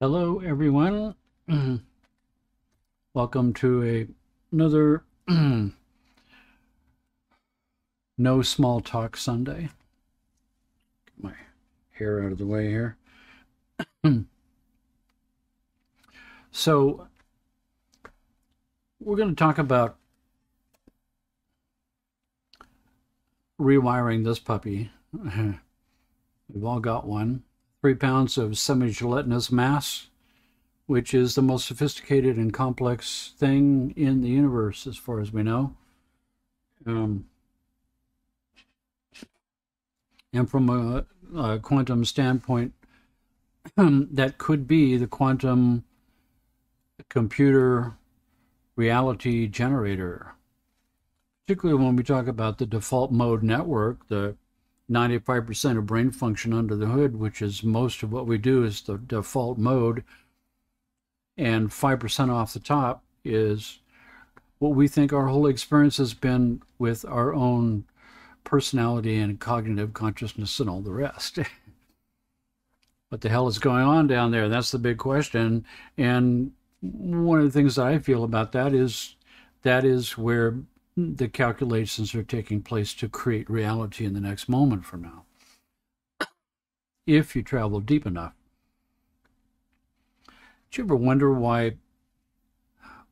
Hello, everyone. Welcome to another No Small Talk Sunday. Get my hair out of the way here. So, we're going to talk about rewiring this puppy. We've all got one. 3 pounds of semi-gelatinous mass, which is the most sophisticated and complex thing in the universe as far as we know. And from a quantum standpoint, that could be the quantum computer reality generator, particularly when we talk about the default mode network, the 95% of brain function under the hood, which is most of what we do, is the default mode, and 5% off the top is what we think our whole experience has been with our own personality and cognitive consciousness and all the rest. What the hell is going on down there? That's the big question. And one of the things that I feel about that is where the calculations are taking place to create reality in the next moment from now, if you travel deep enough. Do you ever wonder why,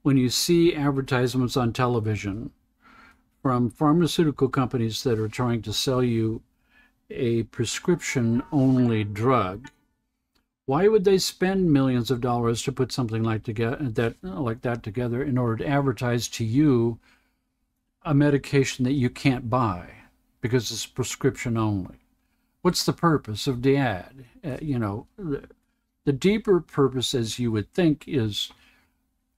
when you see advertisements on television from pharmaceutical companies that are trying to sell you a prescription-only drug, why would they spend millions of dollars to put something like that together in order to advertise to you a medication that you can't buy because it's prescription only? What's the purpose of the ad? The deeper purpose, as you would think, is,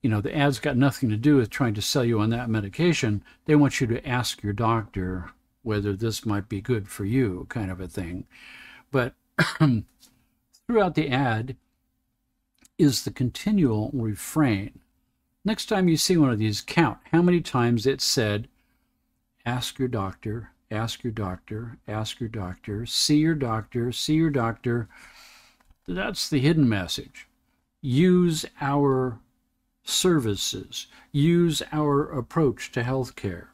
the ad's got nothing to do with trying to sell you on that medication. They want you to ask your doctor whether this might be good for you, kind of a thing. But throughout the ad is the continual refrain. Next time you see one of these, count how many times it said, ask your doctor, ask your doctor, ask your doctor, see your doctor, see your doctor. That's the hidden message. Use our services. Use our approach to healthcare,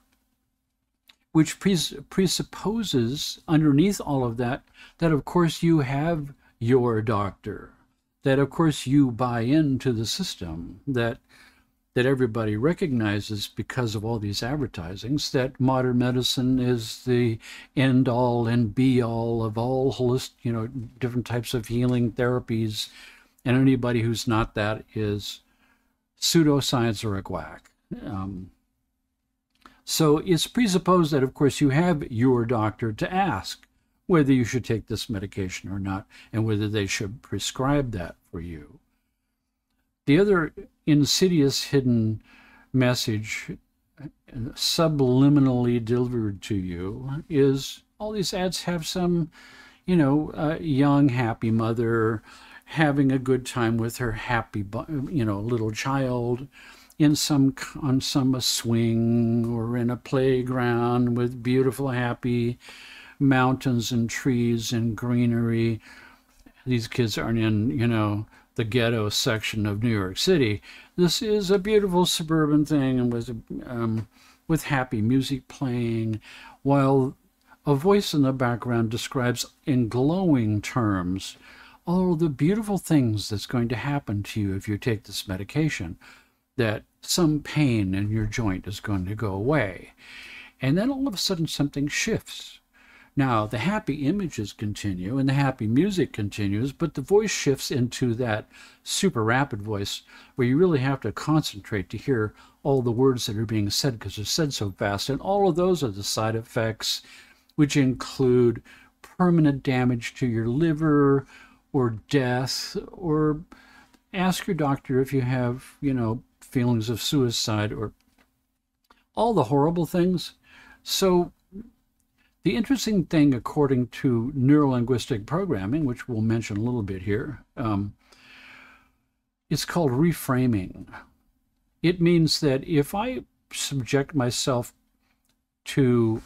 which presupposes underneath all of that, that of course you have your doctor, that of course you buy into the system, that everybody recognizes because of all these advertisings, that modern medicine is the end all and be all of all holistic, different types of healing therapies. And anybody who's not that is pseudoscience or a quack. So it's presupposed that, of course, you have your doctor to ask whether you should take this medication or not, and whether they should prescribe that for you. The other insidious hidden message, subliminally delivered to you, is all these ads have some, young, happy mother having a good time with her happy, little child on some swing or in a playground with beautiful, happy mountains and trees and greenery. These kids aren't in, the ghetto section of New York City. This is a beautiful suburban thing, and with happy music playing, while a voice in the background describes in glowing terms all the beautiful things that's going to happen to you if you take this medication, that some pain in your joint is going to go away. And then all of a sudden something shifts. Now, the happy images continue and the happy music continues, but the voice shifts into that super rapid voice where you really have to concentrate to hear all the words that are being said because they're said so fast. And all of those are the side effects, which include permanent damage to your liver or death, or ask your doctor if you have, feelings of suicide, or all the horrible things. So the interesting thing, according to Neuro-Linguistic Programming, which we'll mention a little bit here, it's called reframing. It means that if I subject myself to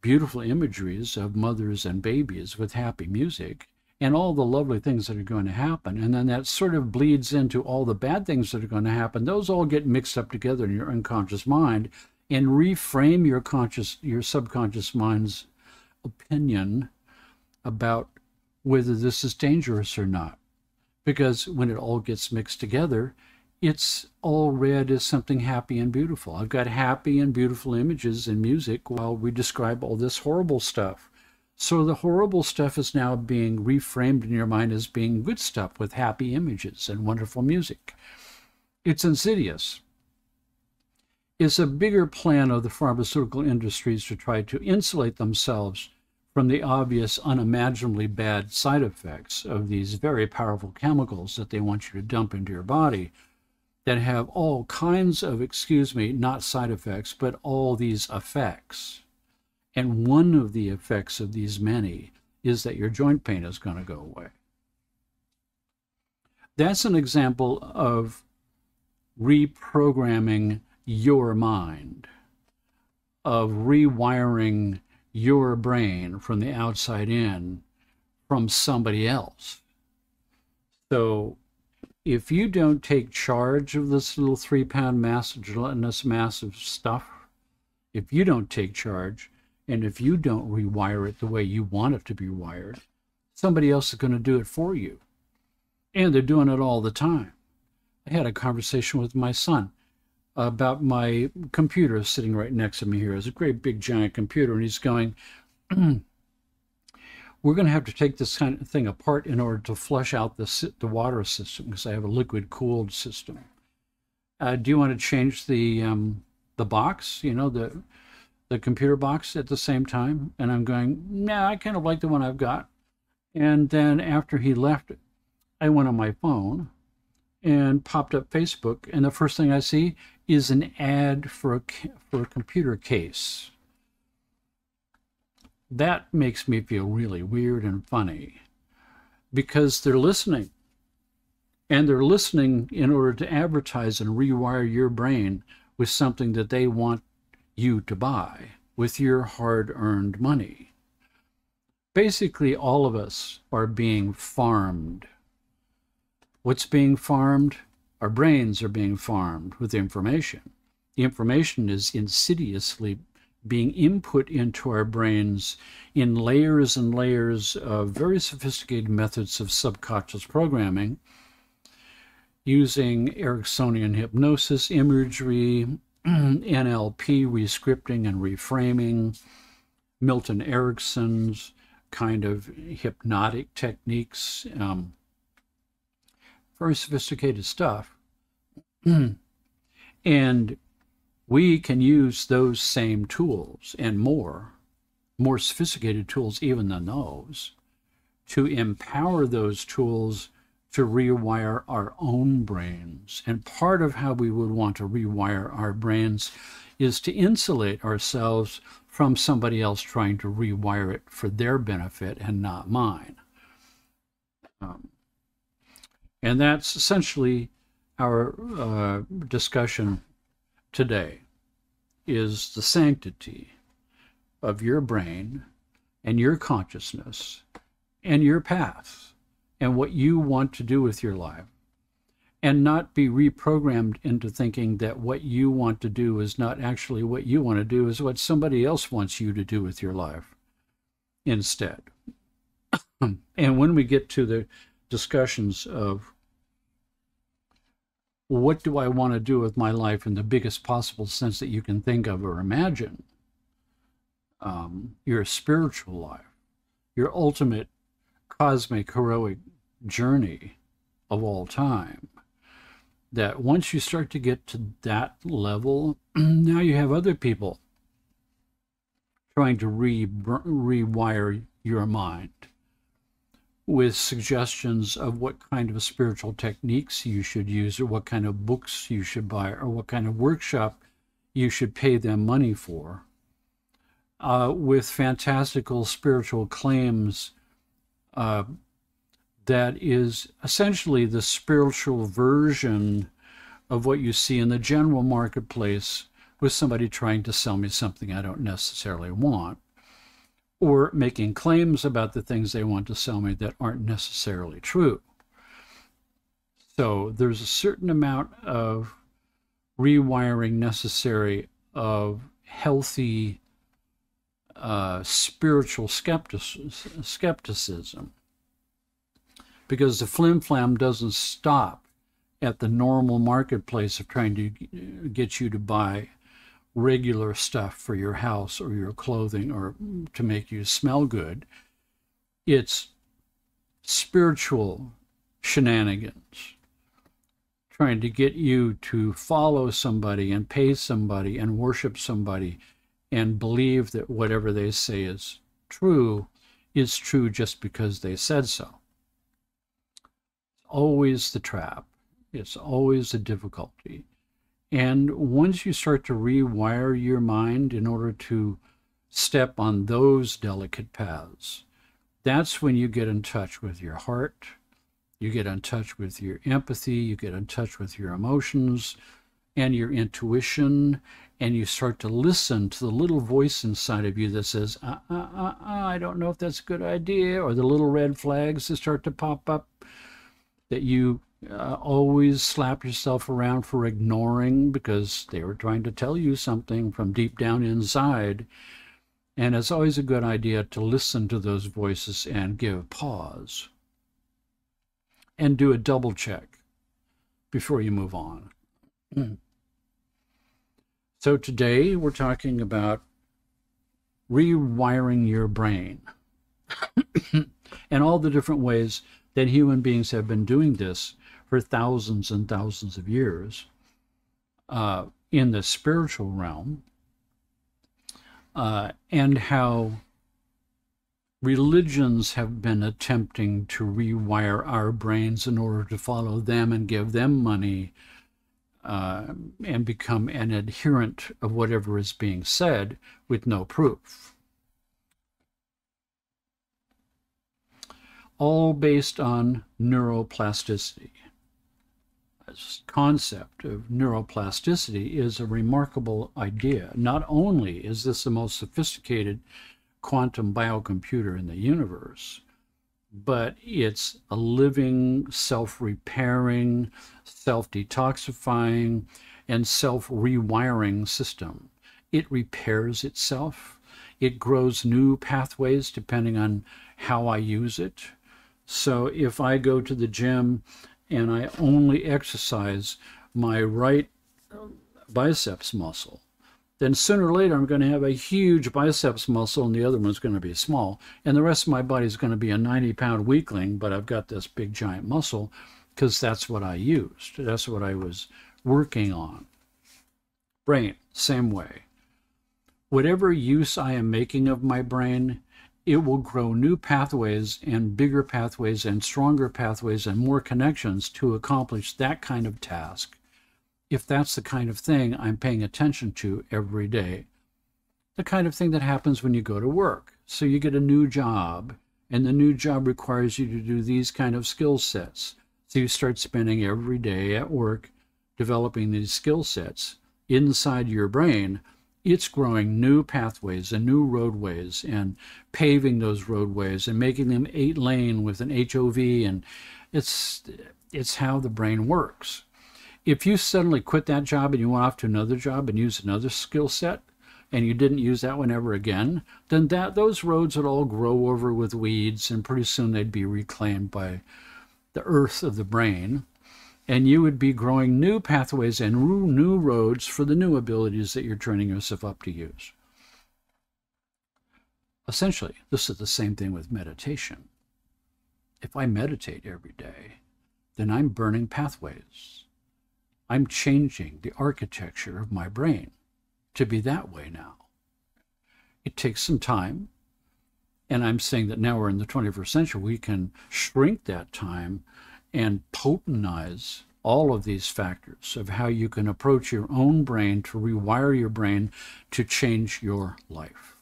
beautiful imageries of mothers and babies with happy music, and all the lovely things that are going to happen. And then that sort of bleeds into all the bad things that are going to happen. Those all get mixed up together in your unconscious mind and reframe your subconscious mind's opinion about whether this is dangerous or not. Because when it all gets mixed together, it's all read as something happy and beautiful. I've got happy and beautiful images in music while we describe all this horrible stuff. So the horrible stuff is now being reframed in your mind as being good stuff with happy images and wonderful music. It's insidious. It's a bigger plan of the pharmaceutical industries to try to insulate themselves from the obvious, unimaginably bad side effects of these very powerful chemicals that they want you to dump into your body that have all kinds of, not side effects, but all these effects. And one of the effects of these many is that your joint pain is going to go away. That's an example of reprogramming your mind, of rewiring your brain from the outside in from somebody else. So if you don't take charge of this little 3-pound mass of gelatinous massive stuff, if you don't take charge, and if you don't rewire it the way you want it to be wired, somebody else is going to do it for you. And they're doing it all the time. I had a conversation with my son about my computer sitting right next to me here. It's a great big giant computer, and he's going, we're going to have to take this kind of thing apart in order to flush out the water system, because I have a liquid-cooled system. Do you want to change the box, the computer box at the same time? And I'm going, nah, I kind of like the one I've got. And then after he left, I went on my phone and popped up Facebook, and the first thing I see is an ad for a computer case. That makes me feel really weird and funny, because they're listening. And they're listening in order to advertise and rewire your brain with something that they want you to buy with your hard-earned money. Basically, all of us are being farmed. What's being farmed? Our brains are being farmed with information. The information is insidiously being input into our brains in layers and layers of very sophisticated methods of subconscious programming, using Ericksonian hypnosis, imagery, NLP, rescripting and reframing, Milton Erickson's kind of hypnotic techniques, very sophisticated stuff. And we can use those same tools and more sophisticated tools even than those, to empower those tools to rewire our own brains. And part of how we would want to rewire our brains is to insulate ourselves from somebody else trying to rewire it for their benefit and not mine. And that's essentially our discussion today, is the sanctity of your brain and your consciousness and your path and what you want to do with your life, and not be reprogrammed into thinking that what you want to do is not actually what you want to do, is what somebody else wants you to do with your life instead. And when we get to the discussions of what do I want to do with my life in the biggest possible sense that you can think of or imagine, your spiritual life, your ultimate cosmic heroic journey of all time, that once you start to get to that level, now you have other people trying to rewire your mind with suggestions of what kind of spiritual techniques you should use, or what kind of books you should buy, or what kind of workshop you should pay them money for, with fantastical spiritual claims that is essentially the spiritual version of what you see in the general marketplace with somebody trying to sell me something I don't necessarily want. or making claims about the things they want to sell me that aren't necessarily true. So there's a certain amount of rewiring necessary of healthy spiritual skepticism, because the flim-flam doesn't stop at the normal marketplace of trying to get you to buy regular stuff for your house or your clothing or to make you smell good. It's spiritual shenanigans, trying to get you to follow somebody and pay somebody and worship somebody and believe that whatever they say is true just because they said so. It's always the trap. It's always the difficulty. And once you start to rewire your mind in order to step on those delicate paths, that's when you get in touch with your heart, you get in touch with your empathy, you get in touch with your emotions and your intuition, and you start to listen to the little voice inside of you that says, I don't know if that's a good idea, or the little red flags that start to pop up that you always slap yourself around for ignoring because they were trying to tell you something from deep down inside. And it's always a good idea to listen to those voices and give pause and do a double check before you move on. So today we're talking about rewiring your brain and all the different ways that human beings have been doing this for thousands and thousands of years in the spiritual realm, and how religions have been attempting to rewire our brains in order to follow them and give them money and become an adherent of whatever is being said with no proof. All based on neuroplasticity. This concept of neuroplasticity is a remarkable idea. Not only is this the most sophisticated quantum biocomputer in the universe, but it's a living, self-repairing, self-detoxifying, and self-rewiring system. It repairs itself. It grows new pathways depending on how I use it. So if I go to the gym and I only exercise my right biceps muscle, then sooner or later I'm going to have a huge biceps muscle and the other one's going to be small. And the rest of my body is going to be a 90-pound weakling, but I've got this big giant muscle because that's what I used. That's what I was working on. Brain, same way. Whatever use I am making of my brain, it will grow new pathways and bigger pathways and stronger pathways and more connections to accomplish that kind of task, if that's the kind of thing I'm paying attention to every day. The kind of thing that happens when you go to work. So you get a new job, and the new job requires you to do these kind of skill sets. So you start spending every day at work developing these skill sets. Inside your brain, it's growing new pathways and new roadways and paving those roadways and making them 8-lane with an HOV, and it's how the brain works. If you suddenly quit that job and you went off to another job and used another skill set and you didn't use that one ever again, then those roads would all grow over with weeds, and pretty soon they'd be reclaimed by the earth of the brain. And you would be growing new pathways and new roads for the new abilities that you're training yourself up to use. Essentially, this is the same thing with meditation. If I meditate every day, then I'm burning pathways. I'm changing the architecture of my brain to be that way now. It takes some time, and I'm saying that now we're in the 21st century, we can shrink that time and potentize all of these factors of how you can approach your own brain to rewire your brain to change your life,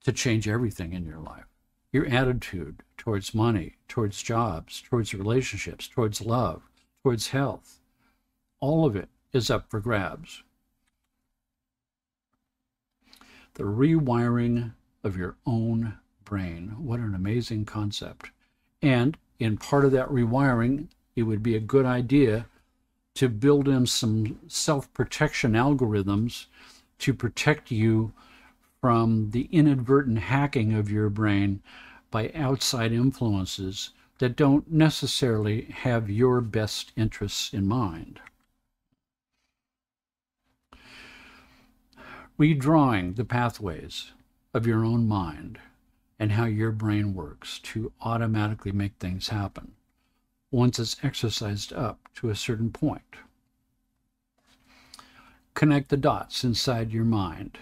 to change everything in your life. Your attitude towards money, towards jobs, towards relationships, towards love, towards health, all of it is up for grabs. The rewiring of your own brain. What an amazing concept. And in part of that rewiring, it would be a good idea to build in some self-protection algorithms to protect you from the inadvertent hacking of your brain by outside influences that don't necessarily have your best interests in mind. Redrawing the pathways of your own mind and how your brain works to automatically make things happen once it's exercised up to a certain point. Connect the dots inside your mind.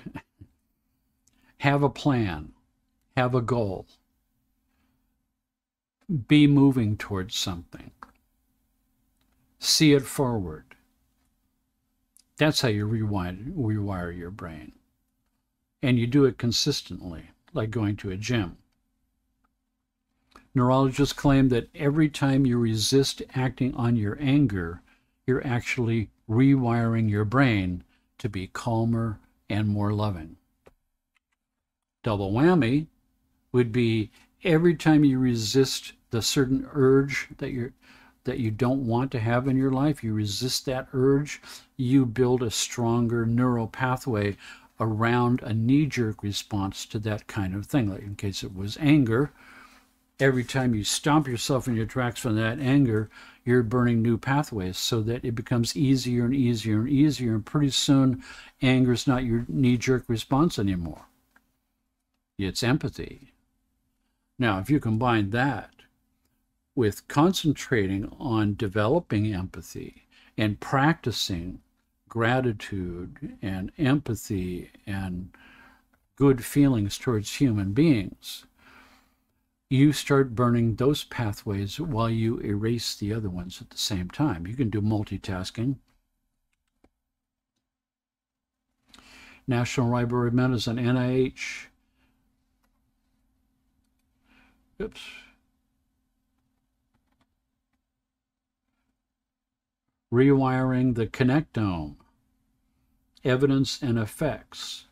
Have a plan. Have a goal. Be moving towards something. See it forward. That's how you rewire your brain. And you do it consistently, like going to a gym. Neurologists claim that every time you resist acting on your anger, you're actually rewiring your brain to be calmer and more loving. Double whammy would be every time you resist the certain urge that you don't want to have in your life, you resist that urge, you build a stronger neural pathway around a knee-jerk response to that kind of thing. Like in case it was anger, every time you stomp yourself in your tracks from that anger, you're burning new pathways so that it becomes easier and easier and easier, and pretty soon anger is not your knee-jerk response anymore. It's empathy. Now, if you combine that with concentrating on developing empathy and practicing gratitude and empathy and good feelings towards human beings, you start burning those pathways while you erase the other ones at the same time. You can do multitasking. National Library of Medicine, NIH. Oops. Rewiring the connectome, evidence and effects.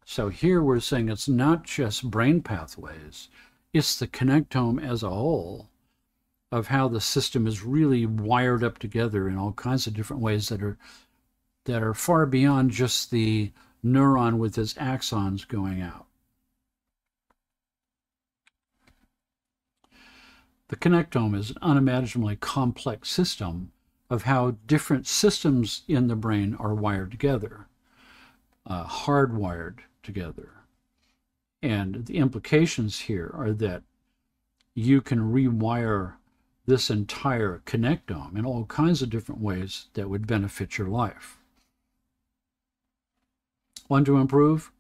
So here we're saying it's not just brain pathways, it's the connectome as a whole of how the system is really wired up together in all kinds of different ways that are far beyond just the neuron with its axons going out. The connectome is an unimaginably complex system of how different systems in the brain are wired together, hardwired together. And the implications here are that you can rewire this entire connectome in all kinds of different ways that would benefit your life. Want to improve?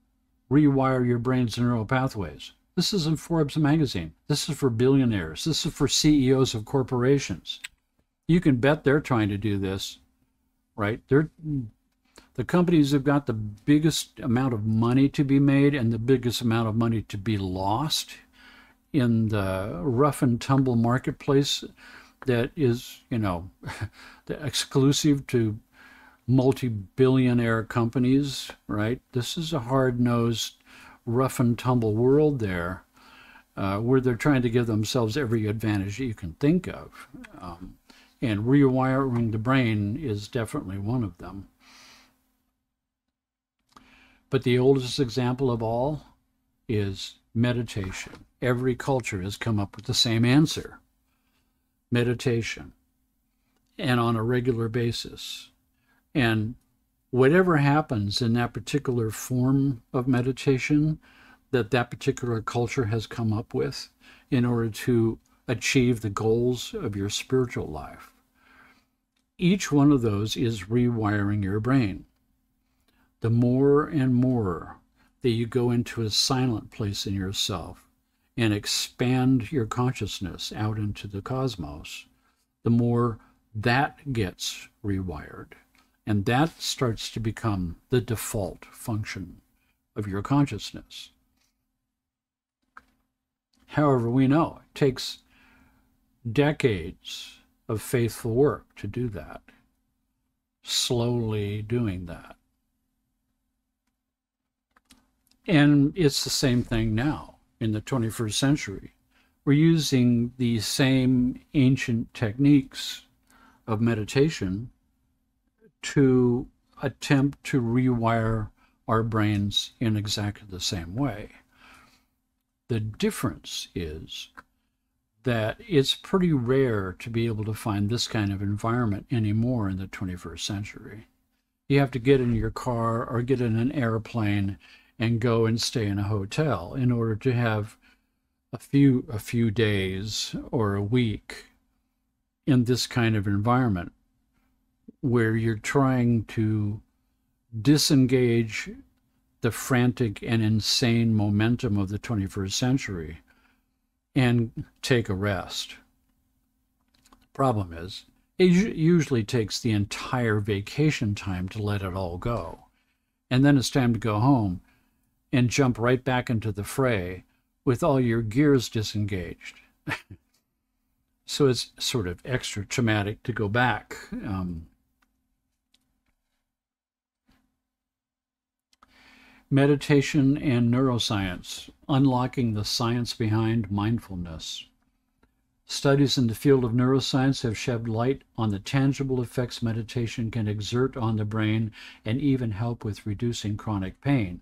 Rewire your brain's neural pathways. This is in Forbes magazine. This is for billionaires. This is for CEOs of corporations. You can bet they're trying to do this, right? The companies have got the biggest amount of money to be made and the biggest amount of money to be lost in the rough and tumble marketplace that is, exclusive to multi-billionaire companies, right? This is a hard-nosed, rough and tumble world there where they're trying to give themselves every advantage that you can think of. And rewiring the brain is definitely one of them. But the oldest example of all is meditation. Every culture has come up with the same answer. Meditation. And on a regular basis. And whatever happens in that particular form of meditation that particular culture has come up with in order to achieve the goals of your spiritual life, each one of those is rewiring your brain. The more and more that you go into a silent place in yourself and expand your consciousness out into the cosmos, the more that gets rewired. And that starts to become the default function of your consciousness. However, we know it takes decades of faithful work to do that, slowly doing that. And it's the same thing now in the 21st century. We're using the same ancient techniques of meditation to attempt to rewire our brains in exactly the same way. The difference is that it's pretty rare to be able to find this kind of environment anymore in the 21st century. You have to get in your car or get in an airplane and go and stay in a hotel in order to have a few days or a week in this kind of environment where you're trying to disengage the frantic and insane momentum of the 21st century and take a rest. The problem is, it usually takes the entire vacation time to let it all go. And then it's time to go home and jump right back into the fray with all your gears disengaged. So it's sort of extra traumatic to go back. Meditation and neuroscience, unlocking the science behind mindfulness. Studies in the field of neuroscience have shed light on the tangible effects meditation can exert on the brain and even help with reducing chronic pain.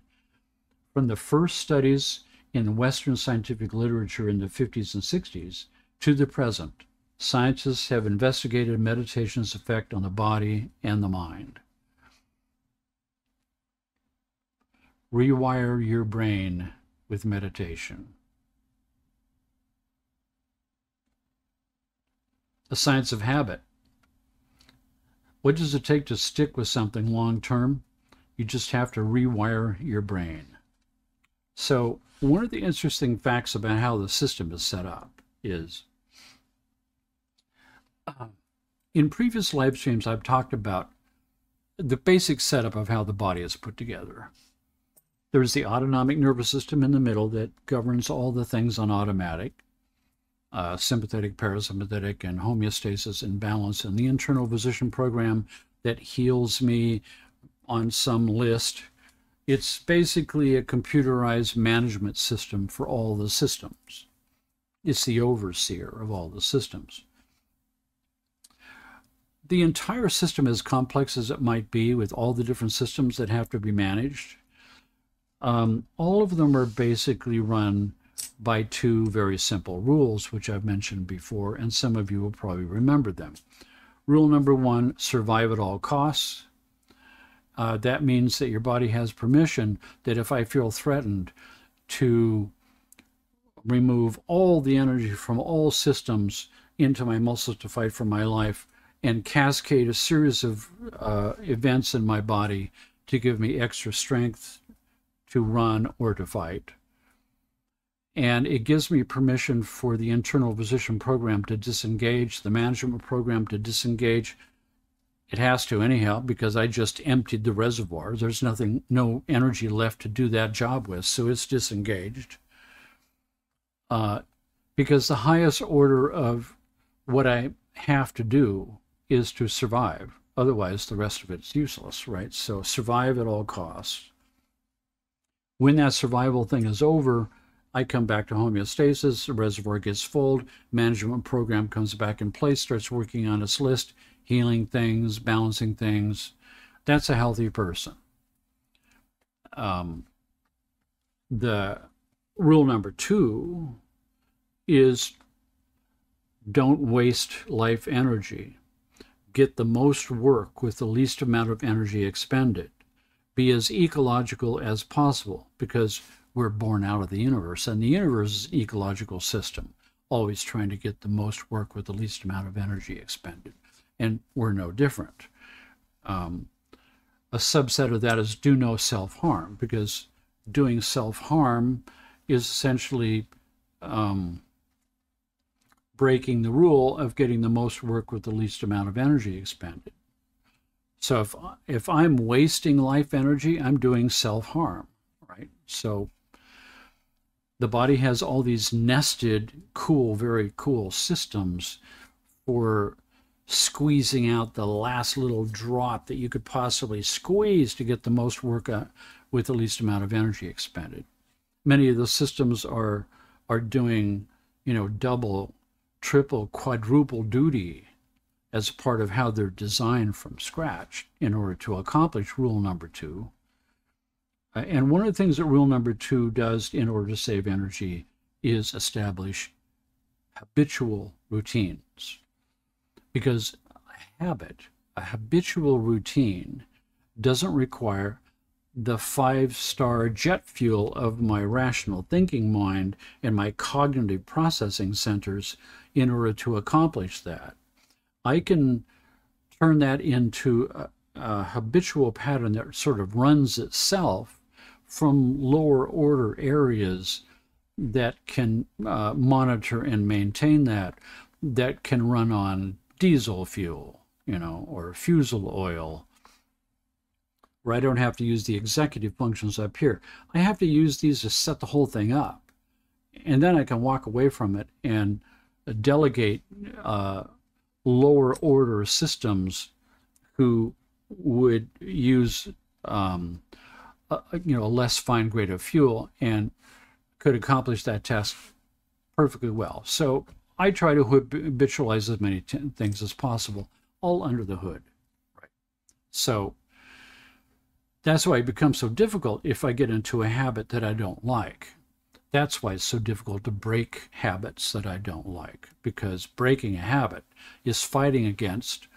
From the first studies in Western scientific literature in the 50s and 60s to the present, scientists have investigated meditation's effect on the body and the mind. Rewire your brain with meditation. The science of habit. What does it take to stick with something long term? You just have to rewire your brain. So one of the interesting facts about how the system is set up is, in previous live streams, I've talked about the basic setup of how the body is put together. There's the autonomic nervous system in the middle that governs all the things on automatic, sympathetic, parasympathetic, and homeostasis and balance, and the internal physician program that heals me on some list. It's basically a computerized management system for all the systems. It's the overseer of all the systems. The entire system, as complex as it might be, with all the different systems that have to be managed, all of them are basically run by two very simple rules, which I've mentioned before, and some of you will probably remember them. Rule number one, survive at all costs. That means that your body has permission that if I feel threatened, to remove all the energy from all systems into my muscles to fight for my life and cascade a series of events in my body to give me extra strength to run or to fight. And it gives me permission for the internal physician program to disengage, the management program to disengage. It has to anyhow, because I just emptied the reservoir. There's no energy left to do that job with, so it's disengaged. Because the highest order of what I have to do is to survive. Otherwise, the rest of it's useless, right? So survive at all costs. When that survival thing is over, I come back to homeostasis, the reservoir gets full, management program comes back in place, starts working on its list, healing things, balancing things. That's a healthy person. The rule number two is don't waste life energy. Get the most work with the least amount of energy expended. Be as ecological as possible, because we're born out of the universe, and the universe is an ecological system, always trying to get the most work with the least amount of energy expended. And we're no different. A subset of that is do no self-harm, because doing self-harm is essentially breaking the rule of getting the most work with the least amount of energy expended. So if I'm wasting life energy, I'm doing self-harm, right? So the body has all these nested, cool, very cool systems for squeezing out the last little drop that you could possibly squeeze to get the most work with the least amount of energy expended. Many of the systems are doing, double, triple, quadruple duty as part of how they're designed from scratch in order to accomplish rule number 2. And one of the things that rule number 2 does in order to save energy is establish habitual routines. Because a habitual routine, doesn't require the 5-star jet fuel of my rational thinking mind and my cognitive processing centers in order to accomplish that. I can turn that into a habitual pattern that sort of runs itself from lower order areas that can monitor and maintain that can run on diesel fuel, or fusel oil, where I don't have to use the executive functions up here. I have to use these to set the whole thing up. And then I can walk away from it and delegate lower order systems who would use a less fine grade of fuel and could accomplish that task perfectly well. So I try to habitualize as many things as possible, all under the hood. Right. So that's why it becomes so difficult if I get into a habit that I don't like. That's why it's so difficult to break habits that I don't like, because breaking a habit is fighting against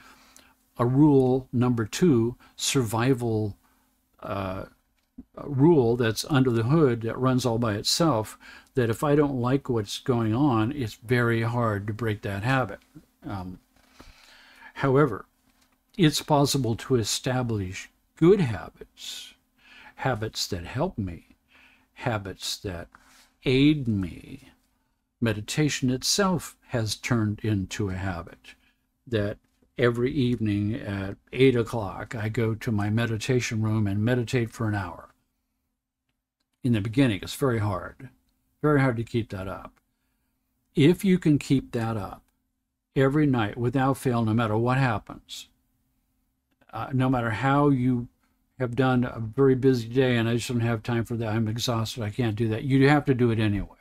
a rule number 2, survival rule that's under the hood that runs all by itself, that if I don't like what's going on, it's very hard to break that habit. However, it's possible to establish good habits, habits that help me, habits that aid me. Meditation itself has turned into a habit that every evening at 8 o'clock, I go to my meditation room and meditate for an hour. In the beginning, it's very hard to keep that up. If you can keep that up every night without fail, no matter what happens, no matter how you have done a very busy day and I just don't have time for that, I'm exhausted, I can't do that, you have to do it anyway.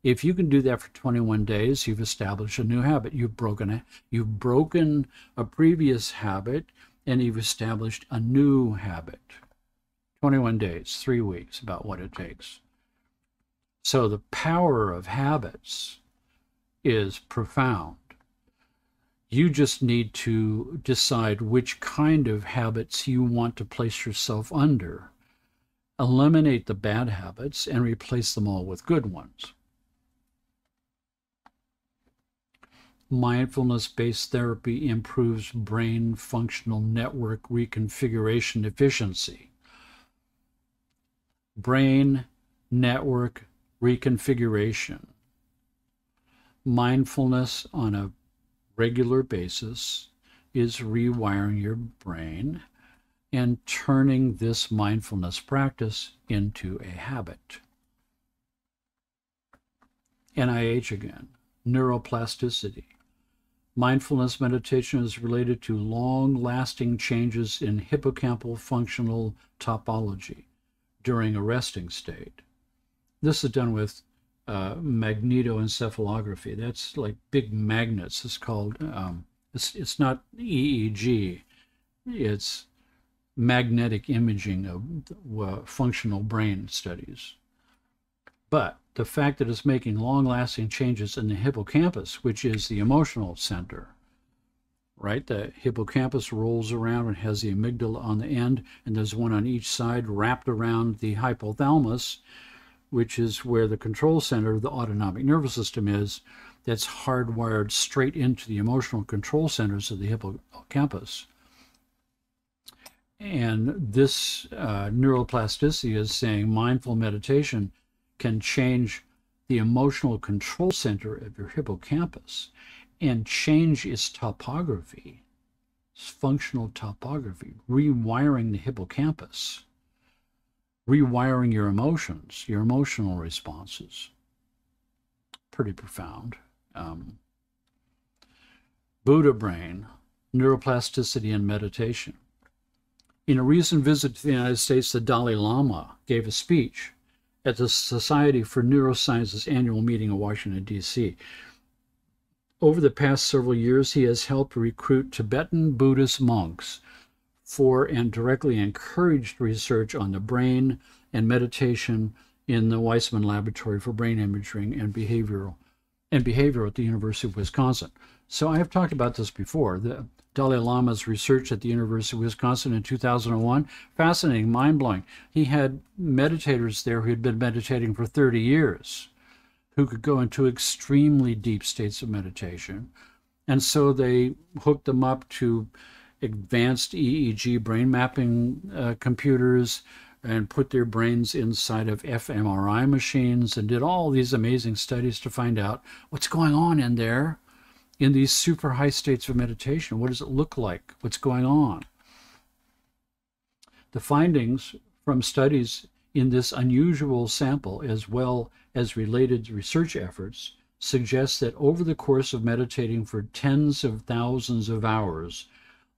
If you can do that for 21 days, you've established a new habit. You've broken a previous habit, and you've established a new habit. 21 days, 3 weeks, about what it takes. So the power of habits is profound. You just need to decide which kind of habits you want to place yourself under. Eliminate the bad habits and replace them all with good ones. Mindfulness-based therapy improves brain functional network reconfiguration efficiency. Brain network reconfiguration. Mindfulness on a regular basis is rewiring your brain and turning this mindfulness practice into a habit. NIH again, neuroplasticity. Mindfulness meditation is related to long-lasting changes in hippocampal functional topology during a resting state. This is done with magnetoencephalography. That's like big magnets. It's called, it's not EEG. It's magnetic imaging of functional brain studies. But the fact that it's making long-lasting changes in the hippocampus, which is the emotional center, right? The hippocampus rolls around and has the amygdala on the end, and there's one on each side wrapped around the hypothalamus, which is where the control center of the autonomic nervous system is, that's hardwired straight into the emotional control centers of the hippocampus. And this neuroplasticity is saying mindful meditation can change the emotional control center of your hippocampus and change its topography, its functional topography, rewiring the hippocampus, rewiring your emotions, your emotional responses. Pretty profound. Buddha brain, neuroplasticity and meditation. In a recent visit to the United States, the Dalai Lama gave a speech at the Society for Neuroscience's annual meeting in Washington, D.C. Over the past several years, he has helped recruit Tibetan Buddhist monks for and directly encouraged research on the brain and meditation in the Weissman Laboratory for Brain Imaging and Behavioral at the University of Wisconsin. So I have talked about this before. The Dalai Lama's research at the University of Wisconsin in 2001, fascinating, mind-blowing. He had meditators there who had been meditating for 30 years, who could go into extremely deep states of meditation. And so they hooked them up to advanced EEG brain mapping computers and put their brains inside of fMRI machines and did all these amazing studies to find out what's going on in there in these super high states of meditation. What does it look like? What's going on? The findings from studies in this unusual sample, as well as related research efforts, suggest that over the course of meditating for tens of thousands of hours,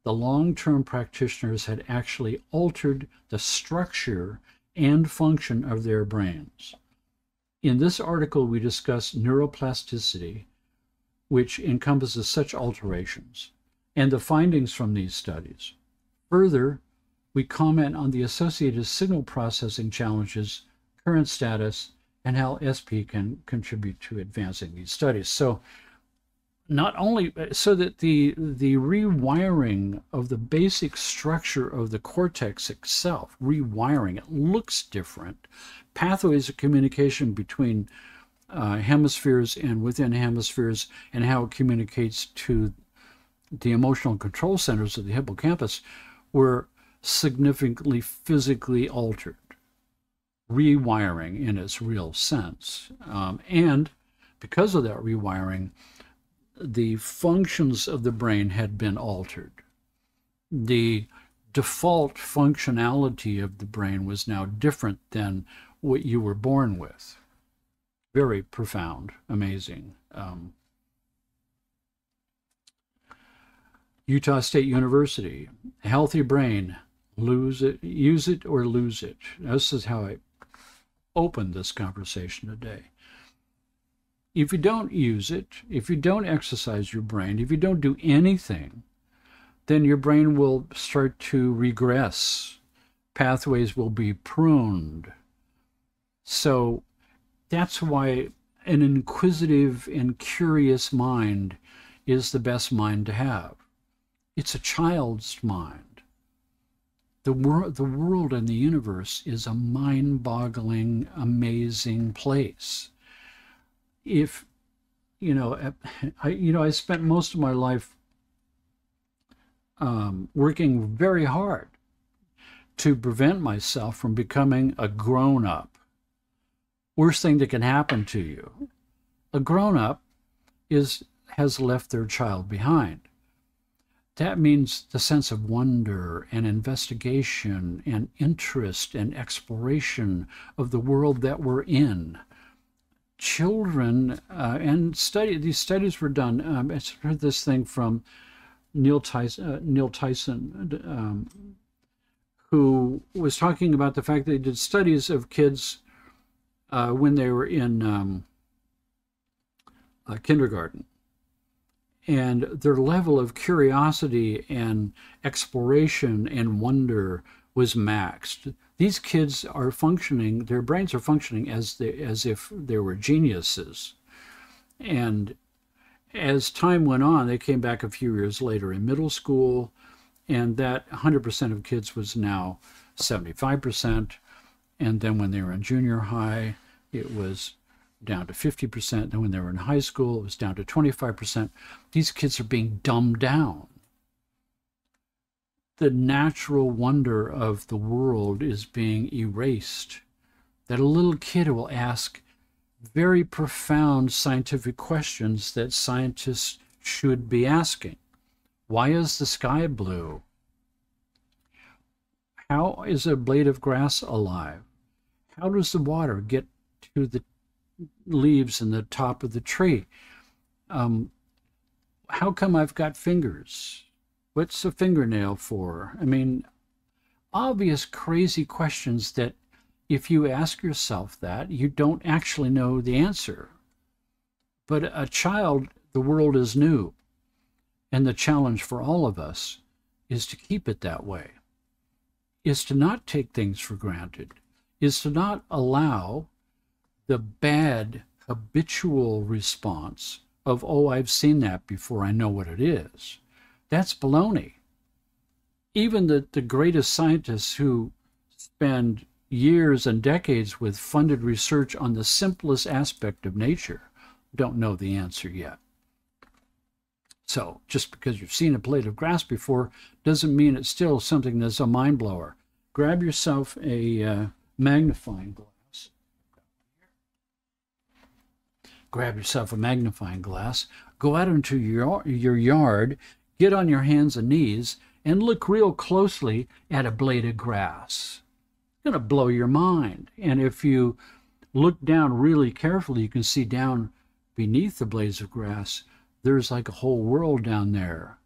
the long-term practitioners had actually altered the structure and function of their brains. In this article, we discuss neuroplasticity, which encompasses such alterations, and the findings from these studies. Further, we comment on the associated signal processing challenges, current status, and how SP can contribute to advancing these studies. So not only so that the rewiring of the basic structure of the cortex itself, rewiring, it looks different. Pathways of communication between hemispheres and within hemispheres, and how it communicates to the emotional control centers of the hippocampus, were significantly physically altered. Rewiring in its real sense. And because of that rewiring, the functions of the brain had been altered. The default functionality of the brain was now different than what you were born with. Very profound, amazing. Utah State University, a healthy brain, use it or lose it. This is how I opened this conversation today. If you don't use it, if you don't exercise your brain, if you don't do anything, then your brain will start to regress. Pathways will be pruned. So that's why an inquisitive and curious mind is the best mind to have. It's a child's mind. The world and the universe is a mind-boggling, amazing place. If, I spent most of my life working very hard to prevent myself from becoming a grown-up. Worst thing that can happen to you. A grown-up has left their child behind. That means the sense of wonder and investigation and interest and exploration of the world that we're in. Children, these studies were done. I heard this thing from Neil Tyson, who was talking about the fact that they did studies of kids when they were in kindergarten. And their level of curiosity and exploration and wonder was maxed. These kids are functioning, their brains are functioning as if they were geniuses. And as time went on, they came back a few years later in middle school, and that 100% of kids was now 75%. And then when they were in junior high, it was down to 50%. Then when they were in high school, it was down to 25%. These kids are being dumbed down. The natural wonder of the world is being erased. That a little kid will ask very profound scientific questions that scientists should be asking. Why is the sky blue? How is a blade of grass alive? How does the water get to the leaves in the top of the tree? How come I've got fingers? What's a fingernail for? I mean, obvious, crazy questions that if you ask yourself that, you don't actually know the answer. But a child, the world is new. And the challenge for all of us is to keep it that way, is to not take things for granted, is to not allow the bad habitual response of, oh, I've seen that before, I know what it is. That's baloney. Even the greatest scientists who spend years and decades with funded research on the simplest aspect of nature don't know the answer yet. So just because you've seen a blade of grass before doesn't mean it's still something that's a mind blower. Grab yourself a magnifying glass. Grab yourself a magnifying glass. Go out into your yard, get on your hands and knees, and look real closely at a blade of grass. It's going to blow your mind. And if you look down really carefully, you can see down beneath the blades of grass, there's like a whole world down there.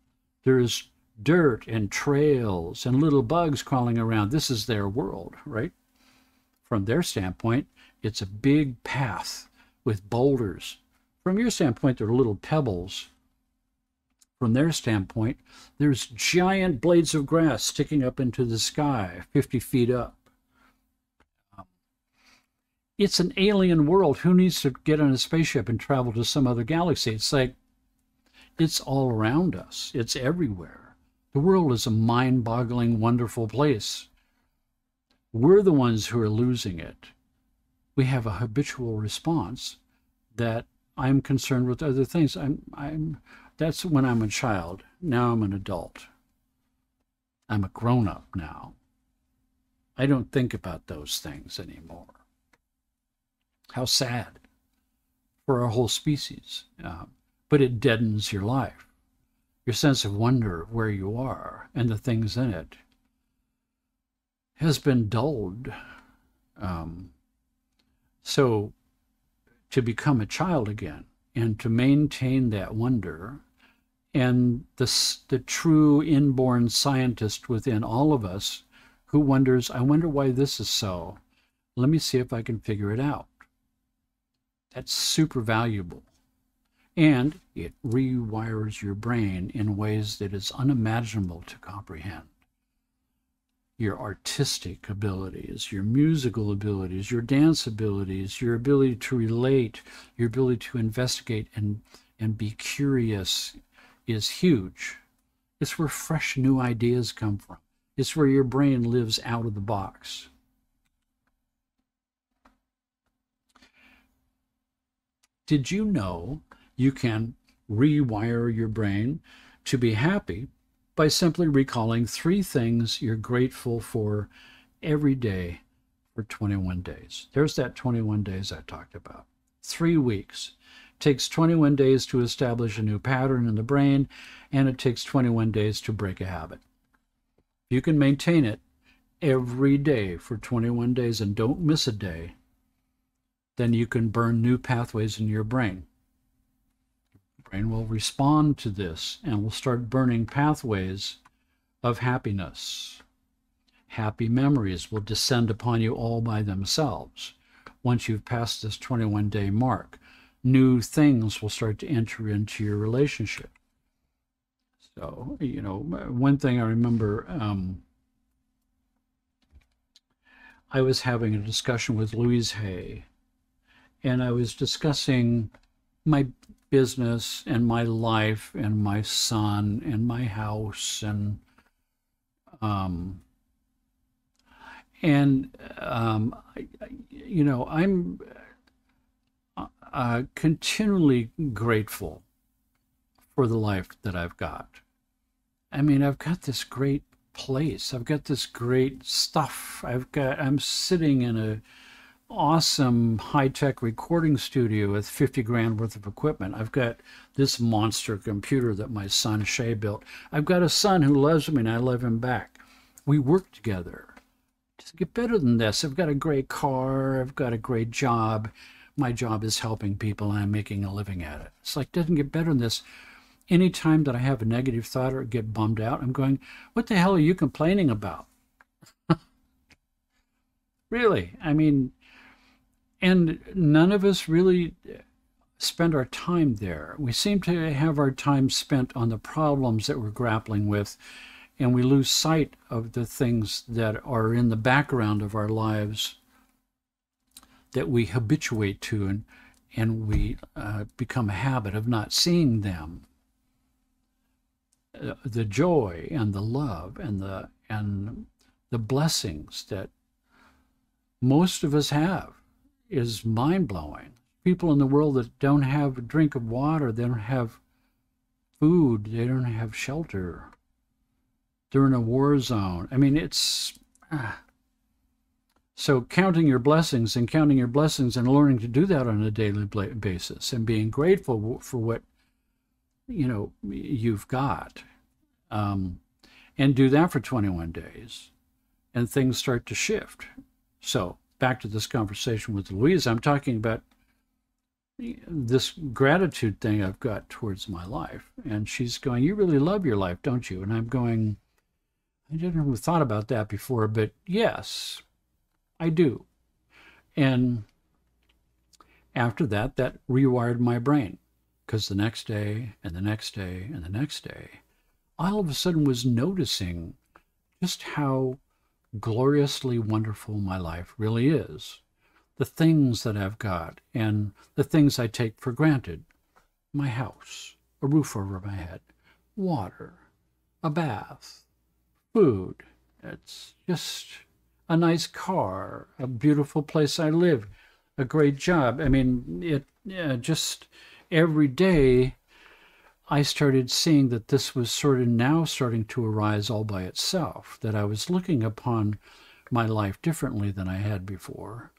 There's dirt and trails and little bugs crawling around. This is their world, right? From their standpoint, it's a big path with boulders. From your standpoint, they're little pebbles. From their standpoint, there's giant blades of grass sticking up into the sky, 50 feet up. It's an alien world. Who needs to get on a spaceship and travel to some other galaxy? It's like, it's all around us. It's everywhere. The world is a mind-boggling, wonderful place. We're the ones who are losing it. We have a habitual response that I'm concerned with other things. That's when I'm a child. Now I'm an adult. I'm a grown-up now. I don't think about those things anymore. How sad for our whole species. But it deadens your life, your sense of wonder of where you are and the things in it has been dulled. So to become a child again and to maintain that wonder and the true inborn scientist within all of us who wonders, I wonder why this is so. Let me see if I can figure it out. That's super valuable. And it rewires your brain in ways that is unimaginable to comprehend. Your artistic abilities, your musical abilities, your dance abilities, your ability to relate, your ability to investigate and be curious is huge. It's where fresh new ideas come from. It's where your brain lives out of the box. Did you know you can rewire your brain to be happy by simply recalling 3 things you're grateful for every day for 21 days? There's that 21 days I talked about. 3 weeks. It takes 21 days to establish a new pattern in the brain, and it takes 21 days to break a habit. If you can maintain it every day for 21 days and don't miss a day, then you can burn new pathways in your brain. The brain will respond to this and will start burning pathways of happiness. Happy memories will descend upon you all by themselves. Once you've passed this 21-day mark, new things will start to enter into your relationship. So, you know, one thing I remember, I was having a discussion with Louise Hay, and I was discussing my business and my life and my son and my house and you know, I'm continually grateful for the life that I've got. I mean, I've got this great place. I've got this great stuff. I'm sitting in a awesome high-tech recording studio with 50 grand worth of equipment. I've got this monster computer that my son Shay built. I've got a son who loves me and I love him back. We work together. Does it get better than this? I've got a great car. I've got a great job. My job is helping people and I'm making a living at it. It's like, doesn't get better than this. anytime that I have a negative thought or get bummed out, I'm going, what the hell are you complaining about? Really, I mean, and none of us really spend our time there. We seem to have our time spent on the problems that we're grappling with, and we lose sight of the things that are in the background of our lives that we habituate to, and we become a habit of not seeing them. The joy and the love and the blessings that most of us have is mind-blowing. People in the world that don't have a drink of water, they don't have food, they don't have shelter. They're in a war zone. I mean, it's... So counting your blessings and learning to do that on a daily basis and being grateful for what, you know, you've got. And do that for 21 days. And things start to shift. So back to this conversation with Louise, I'm talking about this gratitude thing I've got towards my life. And she's going, you really love your life, don't you? And I'm going, I didn't have thought about that before, but yes, I do. And after that, that rewired my brain, because the next day and the next day and the next day, I all of a sudden was noticing just how gloriously wonderful my life really is. The things that I've got and the things I take for granted. My house, a roof over my head, water, a bath, food. It's just a nice car, a beautiful place I live, a great job. I mean, just every day I started seeing that this was sort of now starting to arise all by itself, that I was looking upon my life differently than I had before.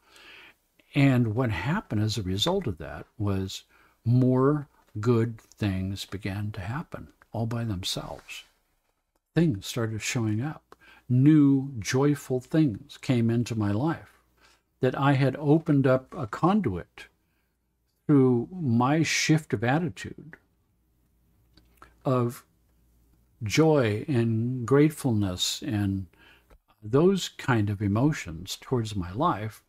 And what happened as a result of that was more good things began to happen all by themselves. Things started showing up. New, joyful things came into my life, that I had opened up a conduit through my shift of attitude of joy and gratefulness and those kind of emotions towards my life.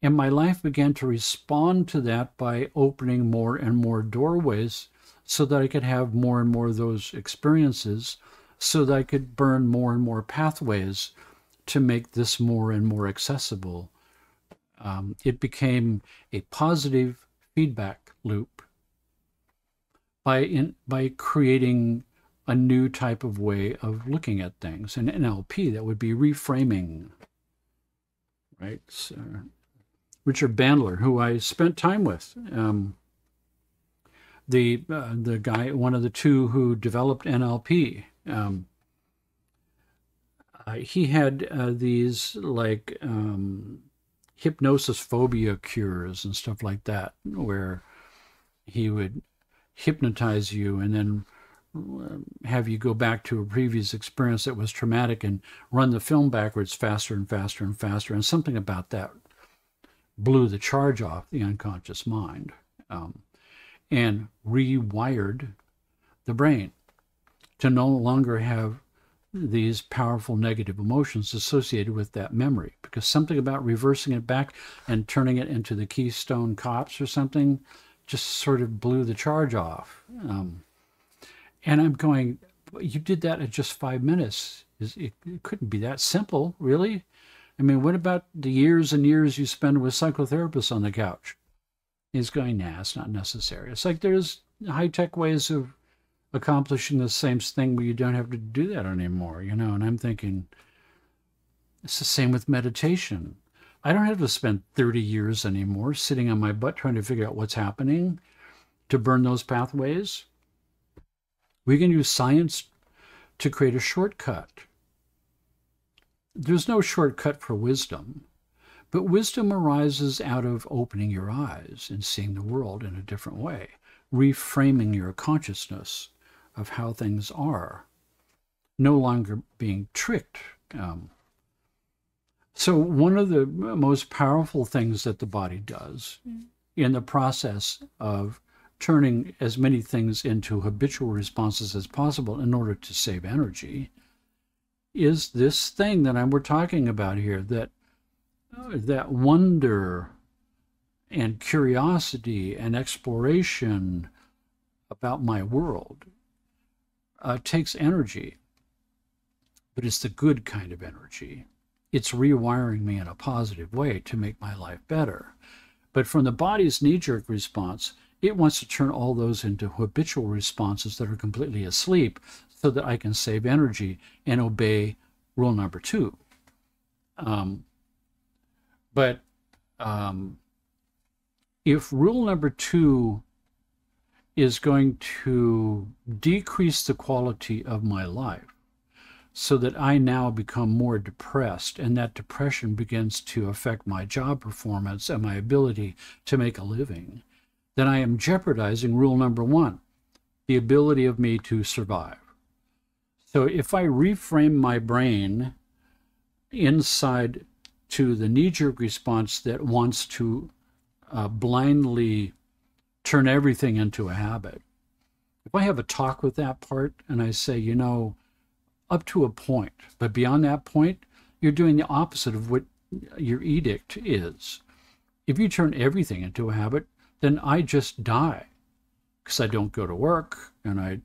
And my life began to respond to that by opening more and more doorways so that I could have more and more of those experiences, so that I could burn more and more pathways to make this more and more accessible. It became a positive feedback loop by creating a new type of way of looking at things. An NLP, that would be reframing, right? So, Richard Bandler, who I spent time with, the guy, one of the two who developed NLP, he had these like hypnosis phobia cures and stuff like that, where he would hypnotize you and then have you go back to a previous experience that was traumatic and run the film backwards faster and faster and faster. And something about that blew the charge off the unconscious mind and rewired the brain to no longer have these powerful negative emotions associated with that memory, because something about reversing it back and turning it into the Keystone Cops or something just sort of blew the charge off. And I'm going, you did that in just 5 minutes. It couldn't be that simple, really. I mean, what about the years and years you spend with psychotherapists on the couch? He's going, nah, it's not necessary. It's like there's high-tech ways of accomplishing the same thing where you don't have to do that anymore, you know. And I'm thinking, it's the same with meditation. I don't have to spend 30 years anymore sitting on my butt trying to figure out what's happening to burn those pathways. We can use science to create a shortcut. There's no shortcut for wisdom, but wisdom arises out of opening your eyes and seeing the world in a different way, reframing your consciousness of how things are, no longer being tricked. So one of the most powerful things that the body does in the process of turning as many things into habitual responses as possible in order to save energy, is this thing that we're talking about here, that wonder and curiosity and exploration about my world takes energy, but it's the good kind of energy. It's rewiring me in a positive way to make my life better. But from the body's knee-jerk response, it wants to turn all those into habitual responses that are completely asleep so that I can save energy and obey rule number 2. If rule number 2 is going to decrease the quality of my life so that I now become more depressed, and that depression begins to affect my job performance and my ability to make a living, then I am jeopardizing rule number 1, the ability of me to survive. So if I reframe my brain inside to the knee-jerk response that wants to blindly turn everything into a habit, if I have a talk with that part and I say, you know, up to a point, but beyond that point, you're doing the opposite of what your edict is. If you turn everything into a habit, then I just die, because I don't go to work, and I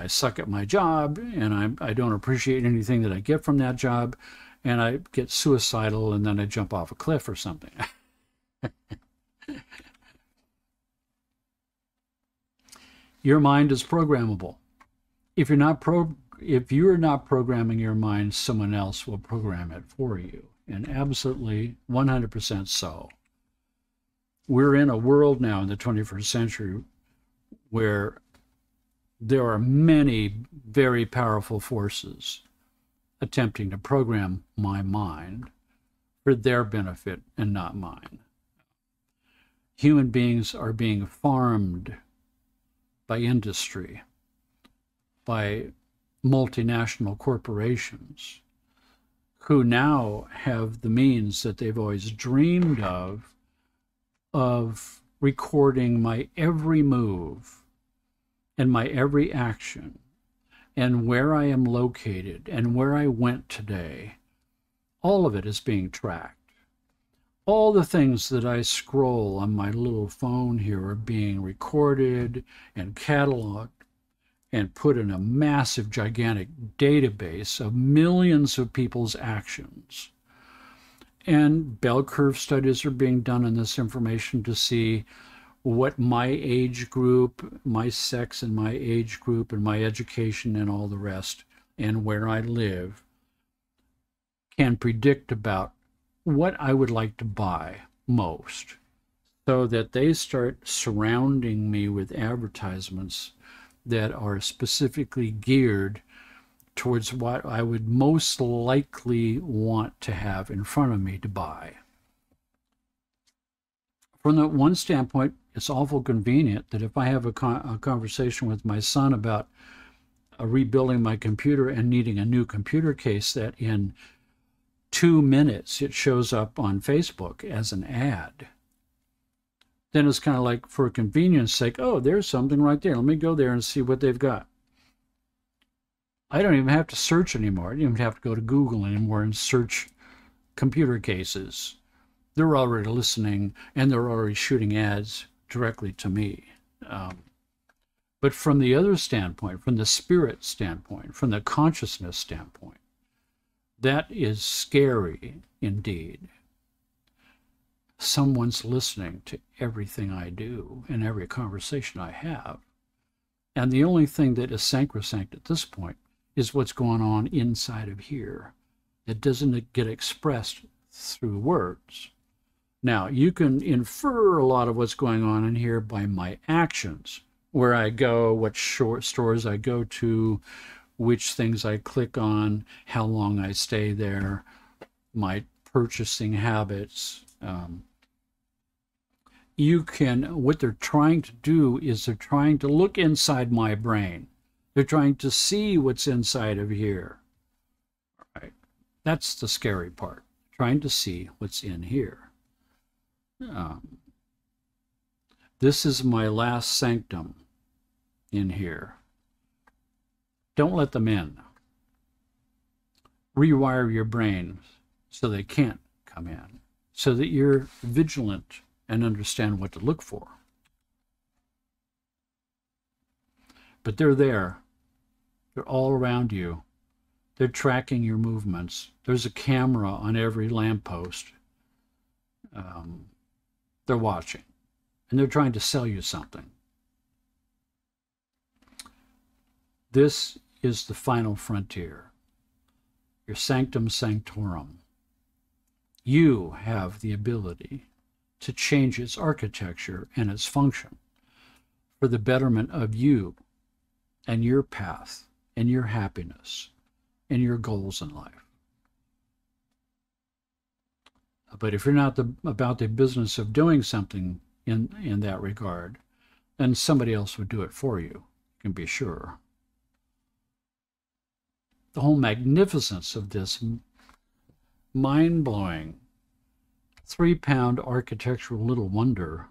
suck at my job, and I don't appreciate anything that I get from that job, and I get suicidal, and then I jump off a cliff or something. Your mind is programmable. If you're not programming your mind, someone else will program it for you, and absolutely 100% so. We're in a world now in the 21st century where there are many very powerful forces attempting to program my mind for their benefit and not mine. Human beings are being farmed by industry, by multinational corporations, who now have the means that they've always dreamed of recording my every move and my every action and where I am located and where I went today. All of it is being tracked. All the things that I scroll on my little phone here are being recorded and cataloged and put in a massive, gigantic database of millions of people's actions. And bell curve studies are being done on this information to see what my age group, my sex and my age group and my education and all the rest, and where I live, can predict about what I would like to buy most, so that they start surrounding me with advertisements that are specifically geared towards what I would most likely want to have in front of me to buy. From the one standpoint, it's awful convenient that if I have a conversation with my son about rebuilding my computer and needing a new computer case, that in 2 minutes it shows up on Facebook as an ad. Then it's kind of like, for convenience sake, oh, there's something right there. Let me go there and see what they've got. I don't even have to search anymore. I don't even have to go to Google anymore and search computer cases. They're already listening, and they're already shooting ads directly to me. But from the other standpoint, from the spirit standpoint, from the consciousness standpoint, that is scary indeed. Someone's listening to everything I do and every conversation I have. And the only thing that is sacrosanct at this point is what's going on inside of here. It doesn't get expressed through words. Now, you can infer a lot of what's going on in here by my actions, where I go, what stores I go to, which things I click on, how long I stay there, my purchasing habits. What they're trying to do is they're trying to look inside my brain. They're trying to see what's inside of here. All right. That's the scary part, trying to see what's in here. This is my last sanctum in here. Don't let them in. Rewire your brain so they can't come in, so that you're vigilant and understand what to look for. But they're there. They're all around you. They're tracking your movements. There's a camera on every lamppost. They're watching, and they're trying to sell you something. This is the final frontier, your sanctum sanctorum. You have the ability to change its architecture and its function for the betterment of you and your path and your happiness and your goals in life. But if you're not about the business of doing something in that regard, then somebody else would do it for you, you can be sure. The whole magnificence of this mind-blowing 3-pound architectural little wonder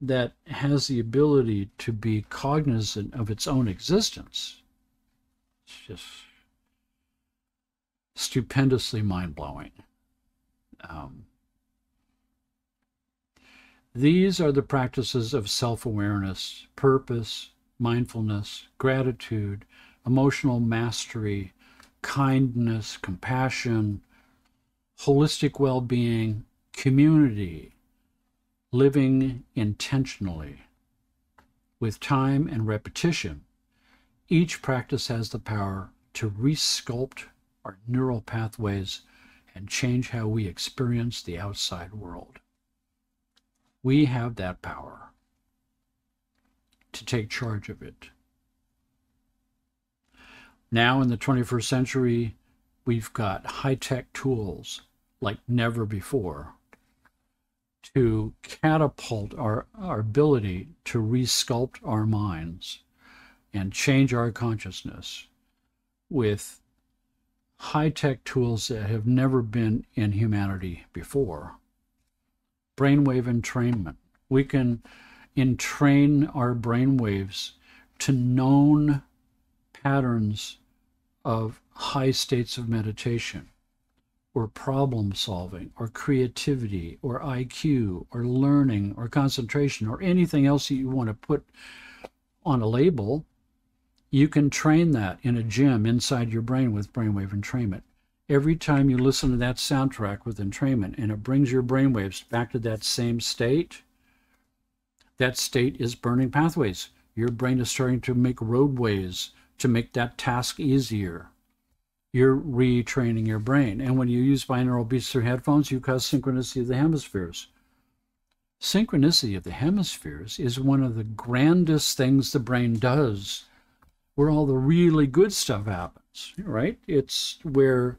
that has the ability to be cognizant of its own existence. It's just stupendously mind-blowing. These are the practices of self-awareness, purpose, mindfulness, gratitude, emotional mastery, kindness, compassion, holistic well-being, community, living intentionally. With time and repetition, each practice has the power to resculpt our neural pathways and change how we experience the outside world. We have that power to take charge of it. Now in the 21st century, we've got high-tech tools like never before to catapult our ability to resculpt our minds and change our consciousness with high-tech tools that have never been in humanity before. Brainwave entrainment. We can entrain our brainwaves to known patterns of high states of meditation, or problem solving, or creativity, or IQ, or learning, or concentration, or anything else that you want to put on a label. You can train that in a gym inside your brain with brainwave entrainment. Every time you listen to that soundtrack with entrainment and it brings your brainwaves back to that same state, that state is burning pathways. Your brain is starting to make roadways to make that task easier. You're retraining your brain. And when you use binaural beats through headphones, you cause synchronicity of the hemispheres. Synchronicity of the hemispheres is one of the grandest things the brain does, where all the really good stuff happens, right? It's where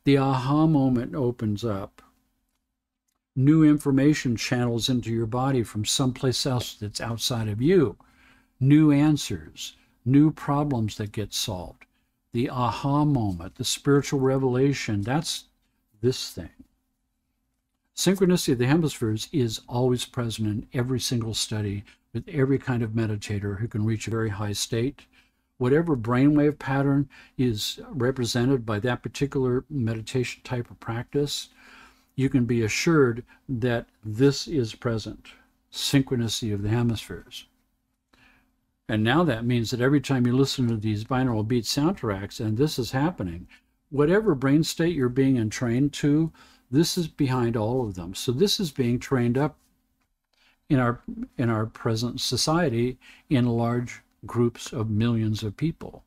the aha moment opens up. New information channels into your body from someplace else that's outside of you. New answers, new problems that get solved. The aha moment, the spiritual revelation, that's this thing. Synchronicity of the hemispheres is always present in every single study with every kind of meditator who can reach a very high state. Whatever brainwave pattern is represented by that particular meditation type of practice, you can be assured that this is present, synchronicity of the hemispheres. And now that means that every time you listen to these binaural beat soundtracks and this is happening, whatever brain state you're being entrained to, this is behind all of them. So this is being trained up in our present society in large groups of millions of people.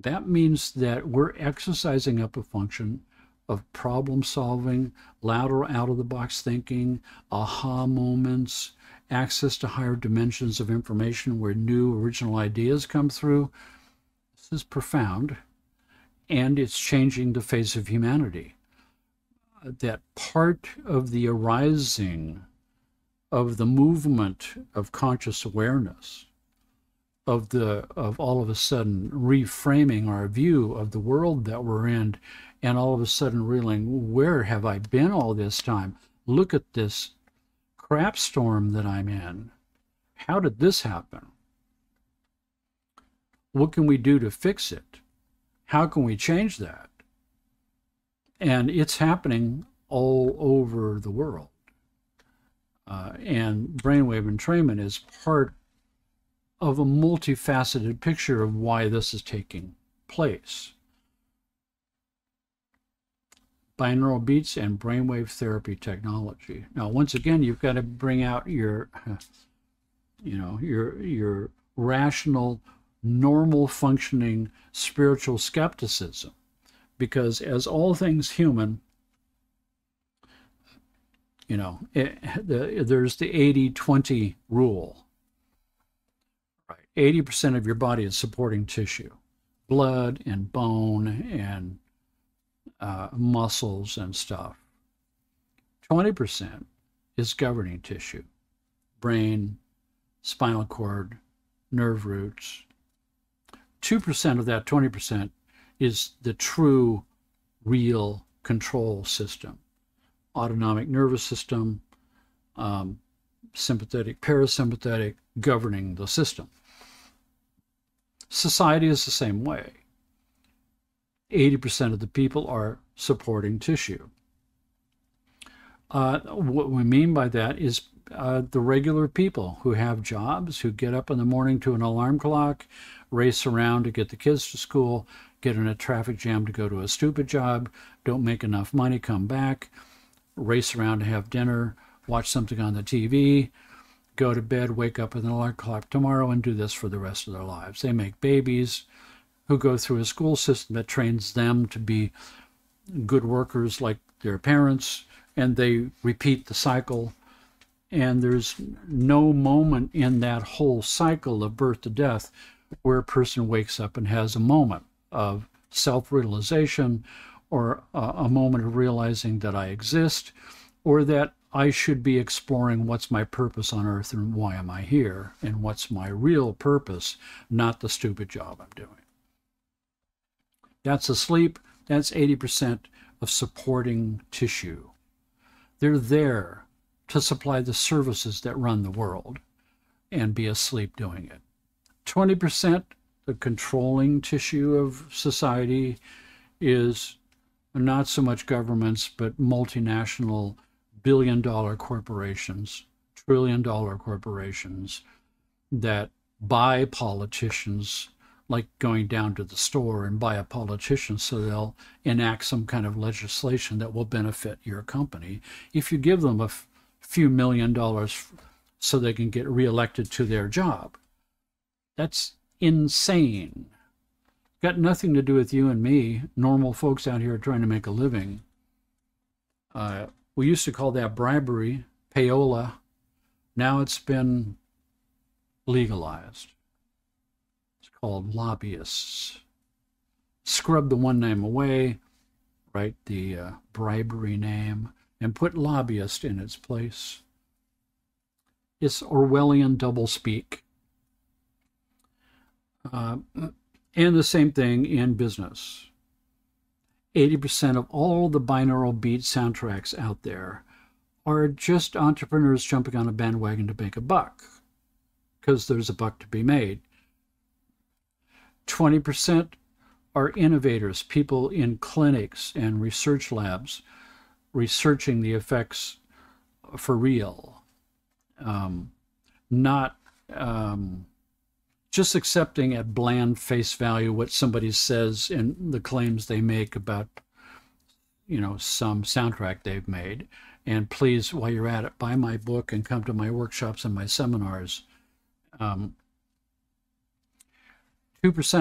That means that we're exercising up a function of problem solving, louder out-of-the-box thinking, aha moments, access to higher dimensions of information where new original ideas come through. This is profound, and it's changing the face of humanity. That part of the arising of the movement of conscious awareness, of all of a sudden reframing our view of the world that we're in, and all of a sudden realizing, where have I been all this time? Look at this crap storm that I'm in. How did this happen? What can we do to fix it? How can we change that? And it's happening all over the world. And brainwave entrainment is part of a multifaceted picture of why this is taking place. Binaural beats and brainwave therapy technology. Now, once again, you've got to bring out your, your rational, normal functioning spiritual skepticism, because as all things human, there's the 80-20 rule. Right, 80% of your body is supporting tissue, blood and bone and muscles and stuff. 20% is governing tissue, brain, spinal cord, nerve roots. 2% of that 20% is the true, real control system. Autonomic nervous system, sympathetic, parasympathetic, governing the system. Society is the same way. 80% of the people are supporting tissue. What we mean by that is the regular people who have jobs, who get up in the morning to an alarm clock, race around to get the kids to school, get in a traffic jam to go to a stupid job, don't make enough money, come back, race around to have dinner, watch something on the TV, go to bed, wake up with an alarm clock tomorrow, and do this for the rest of their lives. They make babies who go through a school system that trains them to be good workers like their parents, and they repeat the cycle. And there's no moment in that whole cycle of birth to death where a person wakes up and has a moment of self-realization, or a moment of realizing that I exist, or that I should be exploring what's my purpose on earth and why am I here, and what's my real purpose, not the stupid job I'm doing. That's asleep. That's 80% of supporting tissue. They're there to supply the services that run the world and be asleep doing it. 20%, the controlling tissue of society, is not so much governments, but multinational billion-dollar corporations, trillion-dollar corporations that buy politicians, like going down to the store and buy a politician so they'll enact some kind of legislation that will benefit your company. If you give them a few $1 million so they can get reelected to their job, that's insane. Got nothing to do with you and me, normal folks out here trying to make a living. We used to call that bribery, payola. Now it's been legalized. It's called lobbyists. Scrub the one name away, write the bribery name, and put lobbyist in its place. It's Orwellian doublespeak. And the same thing in business. 80% of all the binaural beat soundtracks out there are just entrepreneurs jumping on a bandwagon to make a buck, because there's a buck to be made. 20% are innovators, people in clinics and research labs researching the effects for real, not just accepting at bland face value what somebody says and the claims they make about, some soundtrack they've made. And please, while you're at it, buy my book and come to my workshops and my seminars. 2%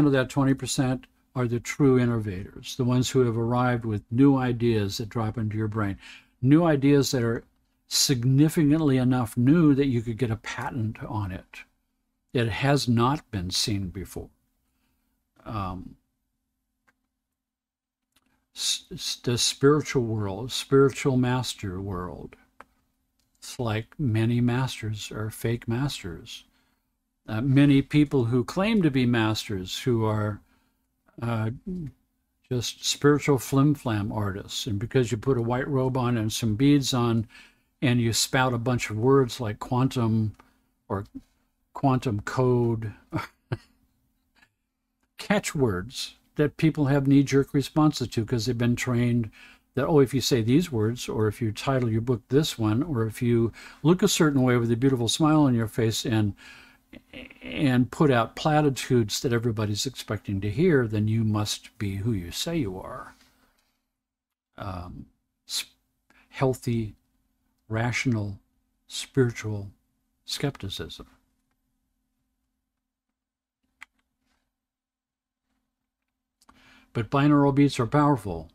of that 20% are the true innovators, the ones who have arrived with new ideas that drop into your brain, new ideas that are significantly enough new that you could get a patent on it. It has not been seen before. The spiritual world, spiritual master world, it's like many masters are fake masters. Many people who claim to be masters who are just spiritual flim-flam artists. And because you put a white robe on and some beads on, and you spout a bunch of words like quantum or quantum code, catchwords that people have knee-jerk responses to because they've been trained that, oh, if you say these words, or if you title your book this one, or if you look a certain way with a beautiful smile on your face and put out platitudes that everybody's expecting to hear, then you must be who you say you are. Healthy, rational, spiritual skepticism. But binaural beats are powerful.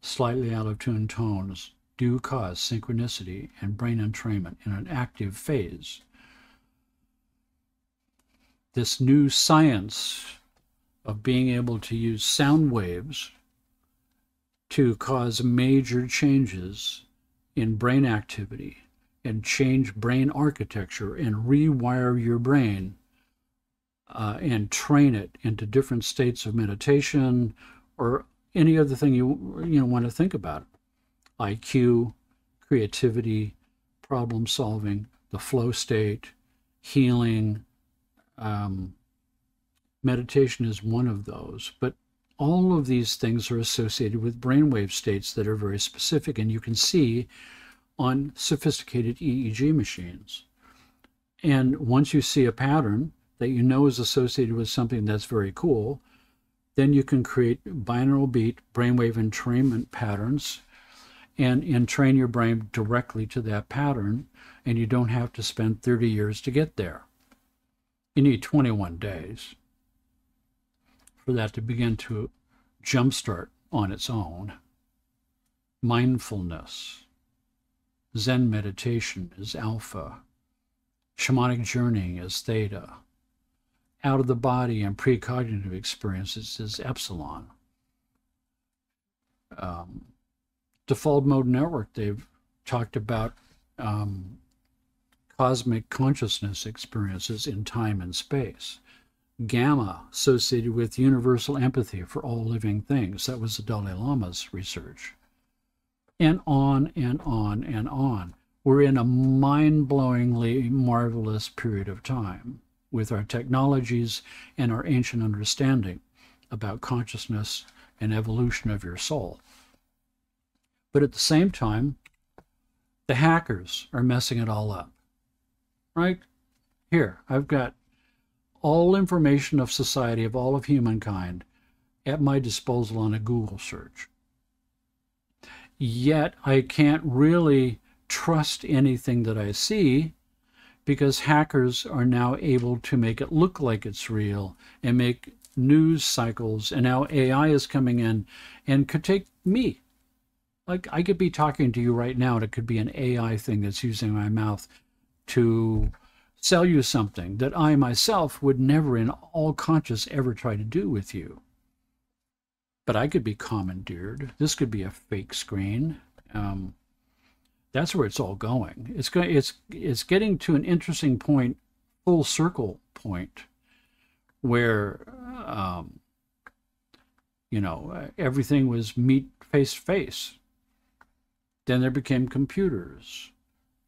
Slightly out of tune tones do cause synchronicity and brain entrainment in an active phase. This new science of being able to use sound waves to cause major changes in brain activity and change brain architecture and rewire your brain and train it into different states of meditation or any other thing you want to think about. IQ, creativity, problem solving, the flow state, healing. Meditation is one of those, but all of these things are associated with brainwave states that are very specific, and you can see on sophisticated EEG machines. And once you see a pattern that you know is associated with something that's very cool, then you can create binaural beat brainwave entrainment patterns and entrain your brain directly to that pattern, and you don't have to spend 30 years to get there. You need 21 days for that to begin to jumpstart on its own. Mindfulness, Zen meditation is alpha, shamanic journeying is theta, out of the body and precognitive experiences is epsilon. Default mode network, they've talked about cosmic consciousness experiences in time and space. Gamma, associated with universal empathy for all living things. That was the Dalai Lama's research. And on and on and on. We're in a mind-blowingly marvelous period of time with our technologies and our ancient understanding about consciousness and evolution of your soul. But at the same time, the hackers are messing it all up. Right? Here, I've got all information of society, of all of humankind, at my disposal on a Google search. Yet, I can't really trust anything that I see because hackers are now able to make it look like it's real and make news cycles, and now AI is coming in and could take me. Like, I could be talking to you right now, and it could be an AI thing that's using my mouth to sell you something that I myself would never in all conscious ever try to do with you. But I could be commandeered. This could be a fake screen. That's where it's all going. It's getting to an interesting point, full circle point, where everything was meet face to face. Then there became computers,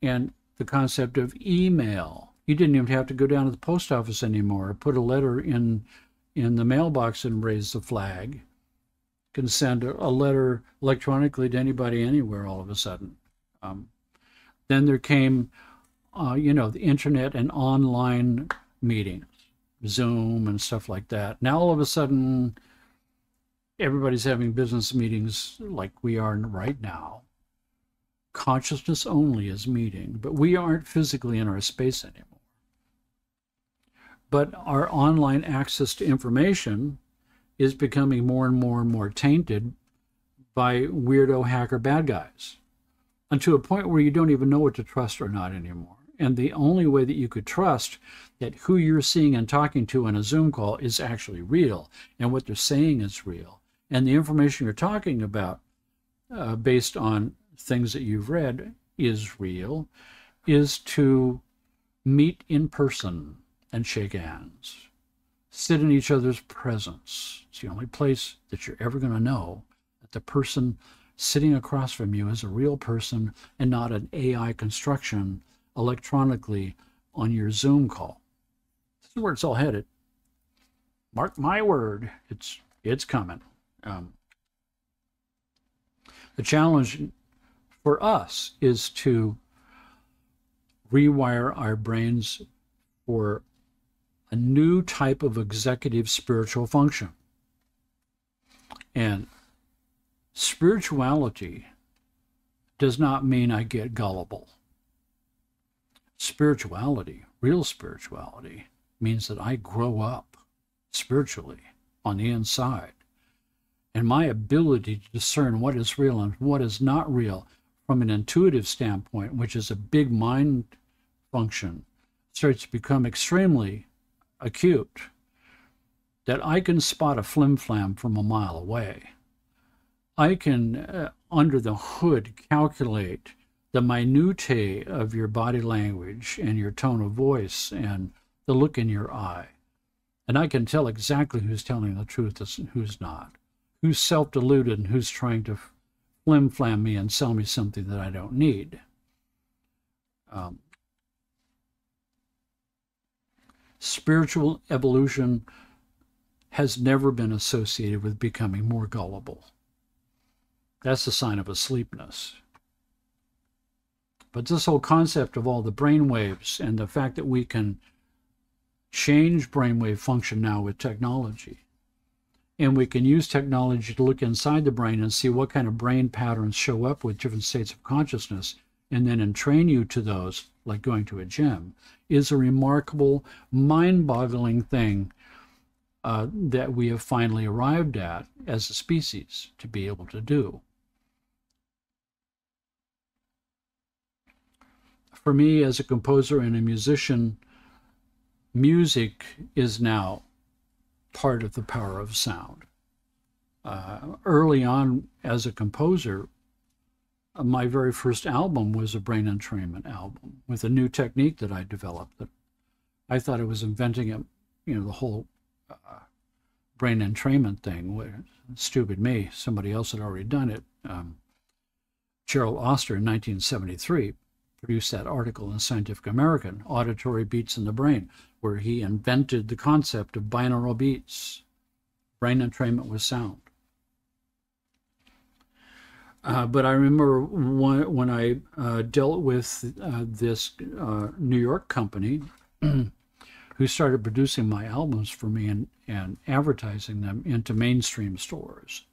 and the concept of email. You didn't even have to go down to the post office anymore, or put a letter in the mailbox and raise the flag. You can send a letter electronically to anybody anywhere all of a sudden. Then there came, the internet and online meetings, Zoom and stuff like that. Now all of a sudden, everybody's having business meetings like we are right now. Consciousness only is meeting, but we aren't physically in our space anymore. But our online access to information is becoming more and more and more tainted by weirdo hacker bad guys, and to a point where you don't even know what to trust or not anymore. And the only way that you could trust that who you're seeing and talking to on a Zoom call is actually real, and what they're saying is real, and the information you're talking about based on things that you've read is real, is to meet in person and shake hands, sit in each other's presence. It's the only place that you're ever going to know that the person sitting across from you is a real person and not an AI construction electronically on your Zoom call. This is where it's all headed. Mark my word, it's coming. The challenge for us is to rewire our brains for a new type of executive spiritual function. And spirituality does not mean I get gullible. Spirituality, real spirituality, means that I grow up spiritually on the inside. And my ability to discern what is real and what is not real from an intuitive standpoint, which is a big mind function, starts to become extremely acute, that I can spot a flim-flam from a mile away. I can, under the hood, calculate the minutiae of your body language and your tone of voice and the look in your eye. And I can tell exactly who's telling the truth and who's not, who's self-deluded and who's trying to flim-flam me and sell me something that I don't need. Spiritual evolution has never been associated with becoming more gullible. That's a sign of asleepness. But this whole concept of all the brain waves and the fact that we can change brainwave function now with technology, and we can use technology to look inside the brain and see what kind of brain patterns show up with different states of consciousness, and then entrain you to those, like going to a gym, is a remarkable, mind-boggling thing that we have finally arrived at as a species to be able to do. For me, as a composer and a musician, music is now part of the power of sound. Early on, as a composer, my very first album was a brain entrainment album with a new technique that I developed. That I thought I was inventing it, the whole brain entrainment thing. Stupid me, somebody else had already done it. Gerald Oster in 1973 produced that article in Scientific American, Auditory Beats in the Brain, where he invented the concept of binaural beats, brain entrainment with sound. But I remember when I dealt with this New York company who started producing my albums for me and advertising them into mainstream stores.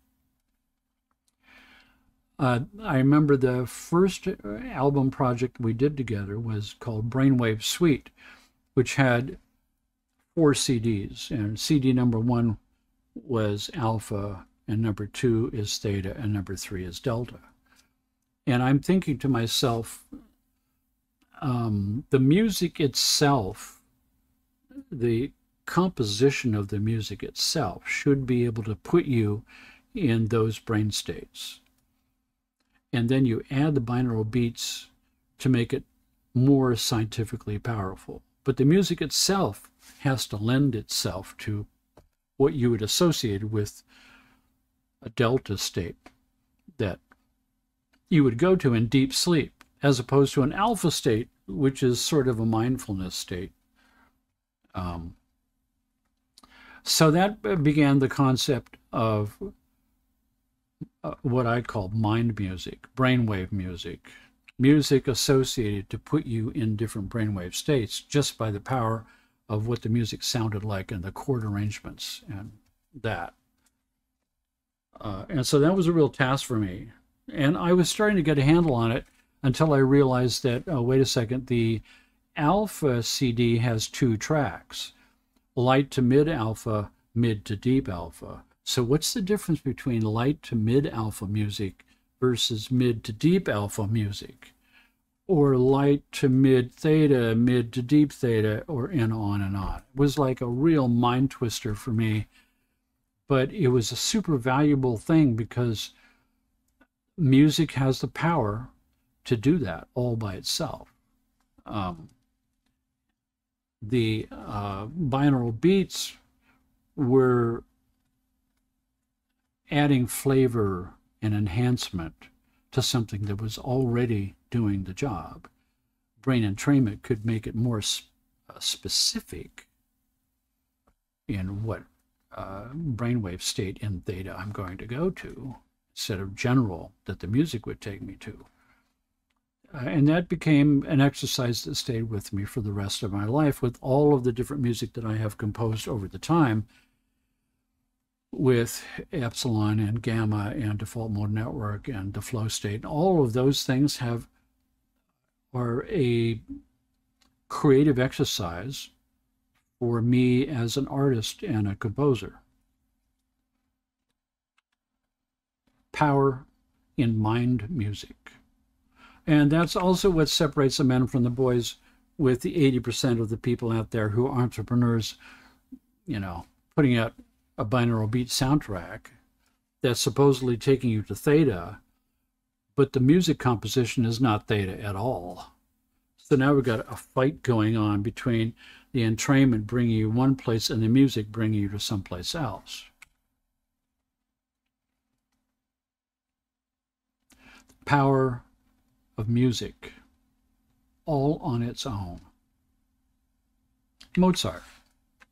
I remember the first album project we did together was called Brainwave Suite, which had 4 CDs, and CD number 1 was Alpha, and number 2 is Theta, and number 3 is Delta. And I'm thinking to myself, the music itself, the composition of the music itself should be able to put you in those brain states. And then you add the binaural beats to make it more scientifically powerful. But the music itself has to lend itself to what you would associate with a delta state that you would go to in deep sleep, as opposed to an alpha state, which is sort of a mindfulness state. So that began the concept of what I call mind music, brainwave music, music associated to put you in different brainwave states just by the power of what the music sounded like and the chord arrangements and that. And so that was a real task for me. And I was starting to get a handle on it until I realized that, oh, wait a second, the alpha CD has 2 tracks, light to mid alpha, mid to deep alpha. So what's the difference between light to mid alpha music versus mid to deep alpha music? Or light to mid theta, mid to deep theta, or and on and on. It was like a real mind twister for me. But it was a super valuable thing because music has the power to do that all by itself. The binaural beats were adding flavor an enhancement to something that was already doing the job. Brain entrainment could make it more specific in what brainwave state in theta I'm going to go to, instead of general that the music would take me to. And that became an exercise that stayed with me for the rest of my life, with all of the different music that I have composed over the time, with epsilon and gamma and default mode network and the flow state. All of those things are a creative exercise for me as an artist and a composer. Power in mind music. And that's also what separates the men from the boys, with the 80% of the people out there who are entrepreneurs, you know, putting out a binaural beat soundtrack that's supposedly taking you to theta, but the music composition is not theta at all. So now we've got a fight going on between the entrainment bringing you one place and the music bringing you to someplace else. The power of music, all on its own. Mozart,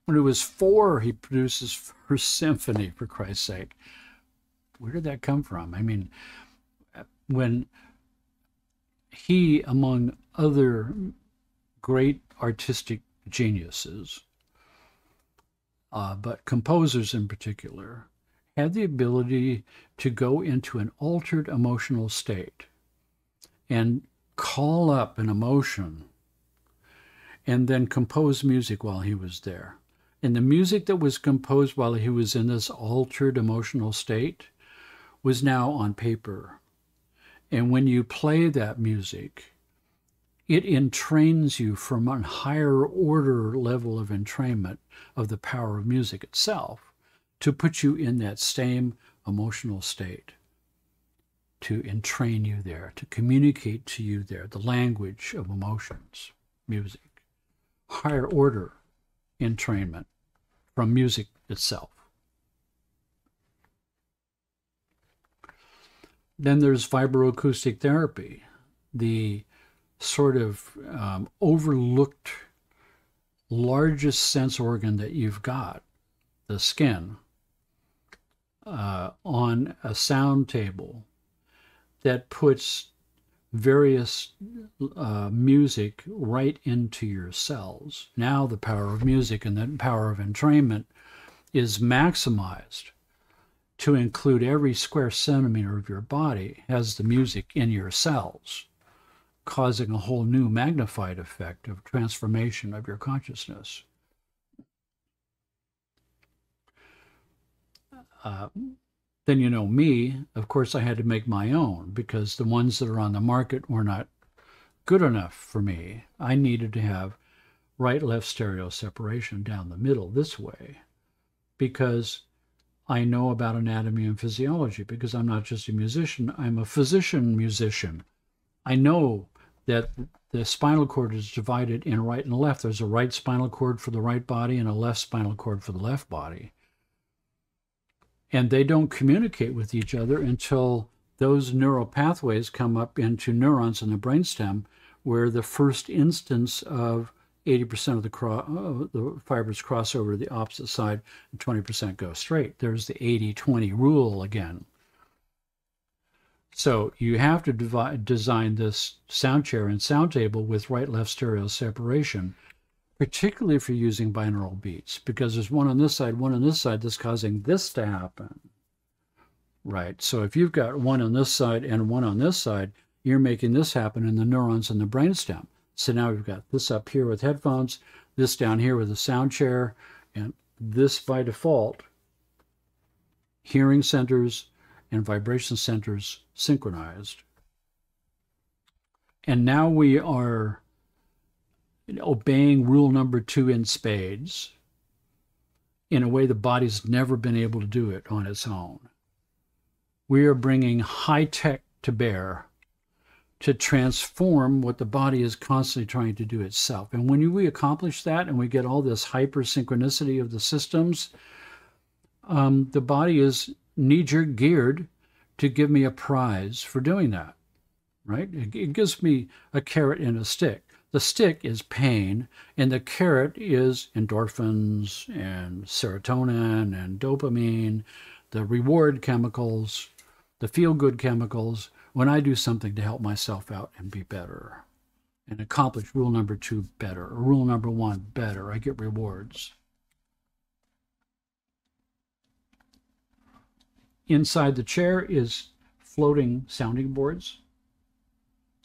when he was 4, he produced his first symphony, for Christ's sake. Where did that come from? I mean, when he, among other great artistic geniuses, but composers in particular, had the ability to go into an altered emotional state and call up an emotion and then compose music while he was there. And the music that was composed while he was in this altered emotional state was now on paper. And when you play that music, it entrains you from a higher order level of entrainment of the power of music itself to put you in that same emotional state, to entrain you there, to communicate to you there, the language of emotions, music, higher order entrainment from music itself. Then there's vibroacoustic therapy, the sort of overlooked largest sense organ that you've got, the skin, on a sound table that puts various music right into your cells. Now the power of music and the power of entrainment is maximized to include every square centimeter of your body has the music in your cells, causing a whole new magnified effect of transformation of your consciousness. Then, you know, me, of course, I had to make my own because the ones that are on the market were not good enough for me. I needed to have right-left stereo separation down the middle this way because I know about anatomy and physiology, because I'm not just a musician, I'm a physician-musician. I know that the spinal cord is divided in right and left. There's a right spinal cord for the right body and a left spinal cord for the left body. And they don't communicate with each other until those neural pathways come up into neurons in the brainstem, where the first instance of 80% of the fibers cross over to the opposite side and 20% go straight. There's the 80-20 rule again. So you have to design this sound chair and sound table with right-left stereo separation, particularly if you're using binaural beats, because there's one on this side, one on this side that's causing this to happen. Right, so if you've got one on this side and one on this side, you're making this happen in the neurons in the brainstem. So now we've got this up here with headphones, this down here with a sound chair, and this by default, hearing centers and vibration centers synchronized. And now we are obeying rule number 2 in spades in a way the body's never been able to do it on its own. We are bringing high tech to bear to transform what the body is constantly trying to do itself. And when we accomplish that and we get all this hyper-synchronicity of the systems, the body is knee-jerk geared to give me a prize for doing that, right? It gives me a carrot and a stick. The stick is pain, and the carrot is endorphins and serotonin and dopamine, the reward chemicals, the feel-good chemicals, when I do something to help myself out and be better and accomplish rule number 2 better, or rule number 1 better. I get rewards. Inside the chair is floating sounding boards.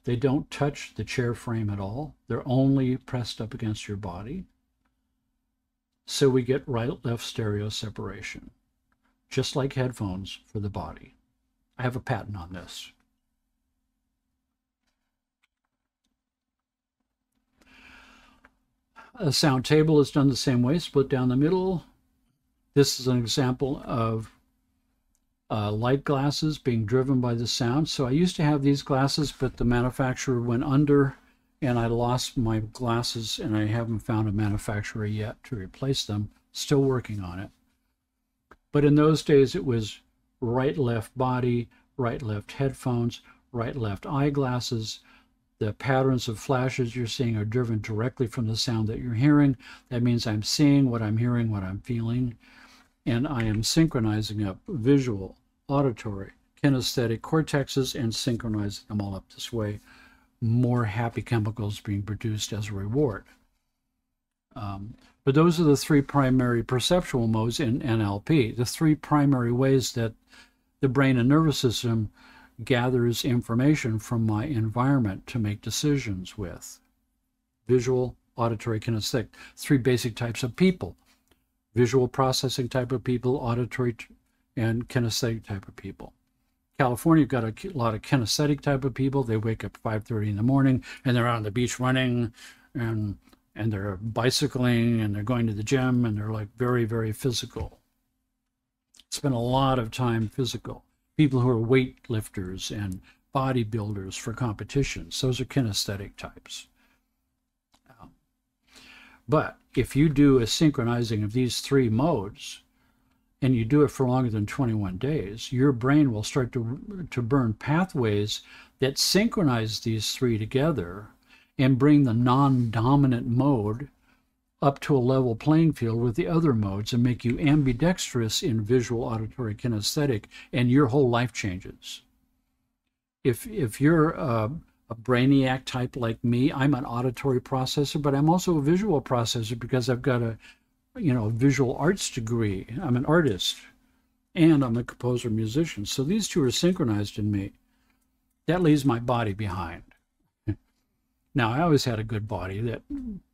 They don't touch the chair frame at all. They're only pressed up against your body. So we get right-left stereo separation, just like headphones for the body. I have a patent on this. A sound table is done the same way, split down the middle. This is an example of light glasses being driven by the sound. So I used to have these glasses, but the manufacturer went under and I lost my glasses, and I haven't found a manufacturer yet to replace them. Still working on it. But in those days, it was right-left body, right-left headphones, right-left eyeglasses. The patterns of flashes you're seeing are driven directly from the sound that you're hearing. That means I'm seeing what I'm hearing, what I'm feeling, and I am synchronizing up visual, auditory, kinesthetic cortexes and synchronizing them all up this way. More happy chemicals being produced as a reward. But those are the 3 primary perceptual modes in NLP, the 3 primary ways that the brain and nervous system gathers information from my environment to make decisions with. Visual, auditory, kinesthetic. 3 basic types of people. Visual processing type of people, auditory and kinesthetic type of people. California, you've got a lot of kinesthetic type of people. They wake up 5:30 in the morning and they're on the beach running and they're bicycling and they're going to the gym and they're like very, very physical. Spend a lot of time physical. People who are weightlifters and bodybuilders for competitions, those are kinesthetic types. But if you do a synchronizing of these 3 modes, and you do it for longer than 21 days, your brain will start to burn pathways that synchronize these 3 together and bring the non-dominant mode up to a level playing field with the other modes and make you ambidextrous in visual, auditory, kinesthetic, and your whole life changes. If you're a brainiac type like me, I'm an auditory processor, but I'm also a visual processor because I've got a visual arts degree. I'm an artist and I'm a composer musician. So these 2 are synchronized in me. That leaves my body behind. Now, I always had a good body that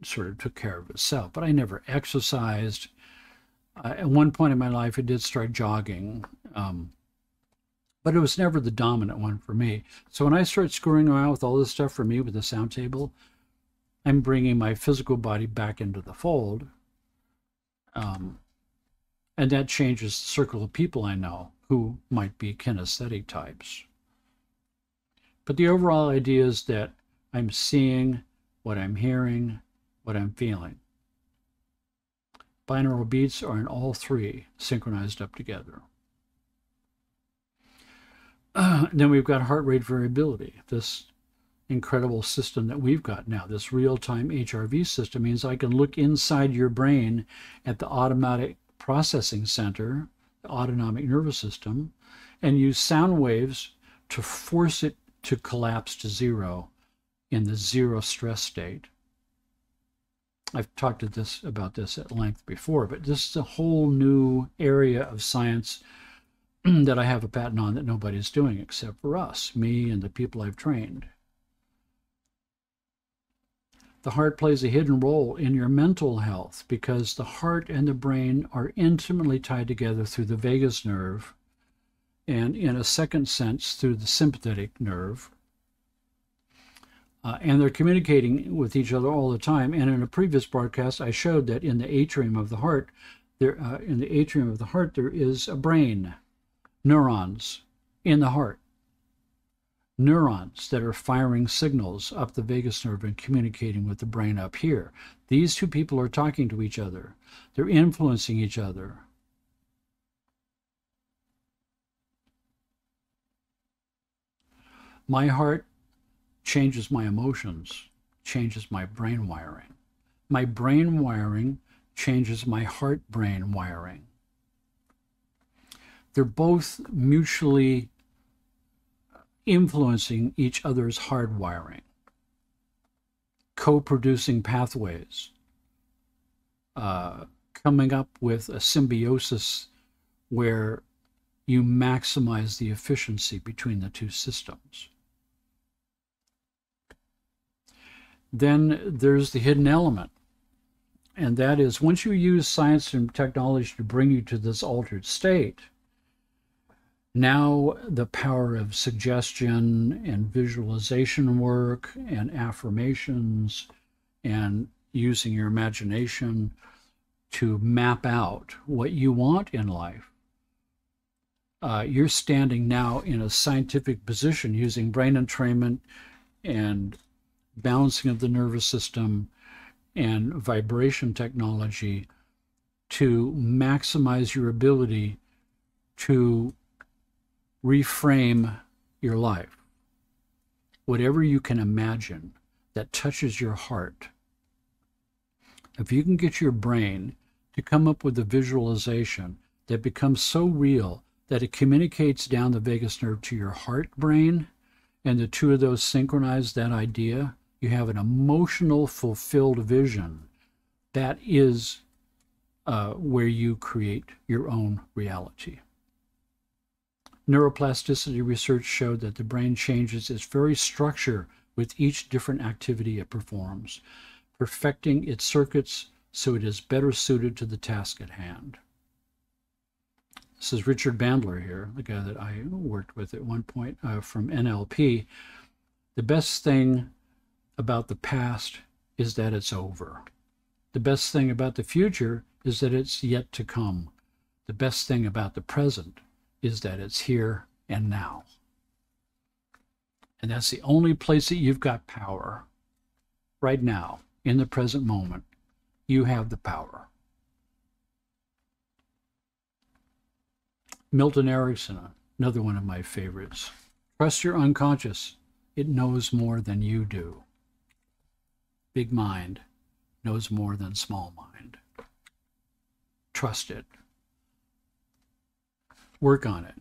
sort of took care of itself, but I never exercised. At one point in my life, I did start jogging, but it was never the dominant one for me. So when I start screwing around with all this stuff for me with the sound table, I'm bringing my physical body back into the fold. And that changes the circle of people I know who might be kinesthetic types. But the overall idea is that I'm seeing what I'm hearing, what I'm feeling. Binaural beats are in all 3 synchronized up together. Then we've got heart rate variability. This incredible system that we've got now, this real-time HRV system, means I can look inside your brain at the automatic processing center, the autonomic nervous system, and use sound waves to force it to collapse to 0 in the 0 stress state. I've talked about this at length before, but this is a whole new area of science that I have a patent on that nobody's doing except for us, me and the people I've trained. The heart plays a hidden role in your mental health because the heart and the brain are intimately tied together through the vagus nerve and, in a second sense, through the sympathetic nerve. And they're communicating with each other all the time. And in a previous broadcast, I showed that in the atrium of the heart, there is a brain, neurons in the heart. Neurons that are firing signals up the vagus nerve and communicating with the brain up here. These 2 people are talking to each other. They're influencing each other. My heart changes my emotions, changes my brain wiring. My brain wiring changes my heart-brain wiring. They're both mutually influencing each other's hardwiring, co-producing pathways, coming up with a symbiosis where you maximize the efficiency between the two systems. Then there's the hidden element, and that is once you use science and technology to bring you to this altered state, now the power of suggestion and visualization work and affirmations and using your imagination to map out what you want in life. You're standing now in a scientific position using brain entrainment and balancing of the nervous system and vibration technology to maximize your ability to reframe your life. Whatever you can imagine that touches your heart, if you can get your brain to come up with a visualization that becomes so real that it communicates down the vagus nerve to your heart brain, and the two of those synchronize that idea, you have an emotional, fulfilled vision. That is where you create your own reality. Neuroplasticity research showed that the brain changes its very structure with each different activity it performs, perfecting its circuits so it is better suited to the task at hand. This is Richard Bandler here, the guy that I worked with at one point from NLP. The best thing about the past is that it's over. The best thing about the future is that it's yet to come. The best thing about the present is that it's here and now. And that's the only place that you've got power. Right now, in the present moment, you have the power. Milton Erickson, another one of my favorites. Trust your unconscious. It knows more than you do. Big mind knows more than small mind. Trust it. Work on it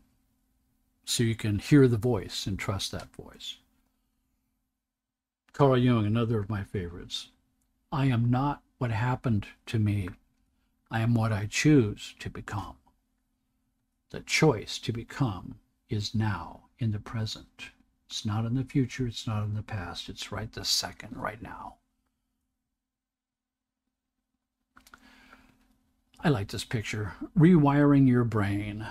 so you can hear the voice and trust that voice. Carl Jung, another of my favorites. I am not what happened to me. I am what I choose to become. The choice to become is now, in the present. It's not in the future, it's not in the past, it's right this second, right now. I like this picture. Rewiring your brain.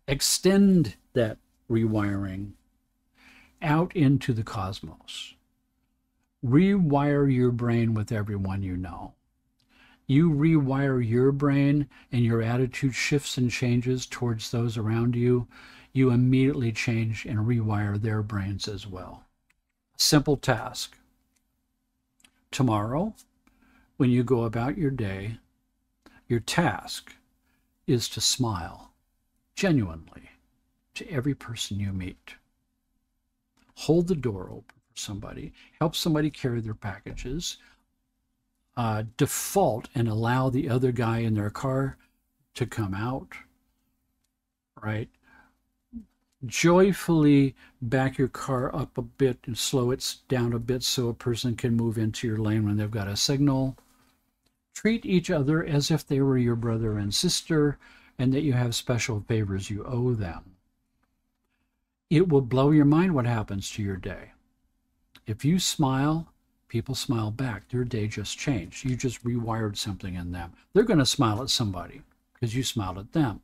Extend that rewiring out into the cosmos. Rewire your brain with everyone you know. You rewire your brain and your attitude shifts and changes towards those around you, you immediately change and rewire their brains as well. Simple task. Tomorrow, when you go about your day, your task is to smile genuinely to every person you meet. Hold the door open for somebody, help somebody carry their packages, default and allow the other guy in their car to come out, right? Joyfully back your car up a bit and slow it down a bit so a person can move into your lane when they've got a signal. Treat each other as if they were your brother and sister and that you have special favors you owe them. It will blow your mind what happens to your day. If you smile, people smile back. Their day just changed. You just rewired something in them. They're going to smile at somebody because you smiled at them.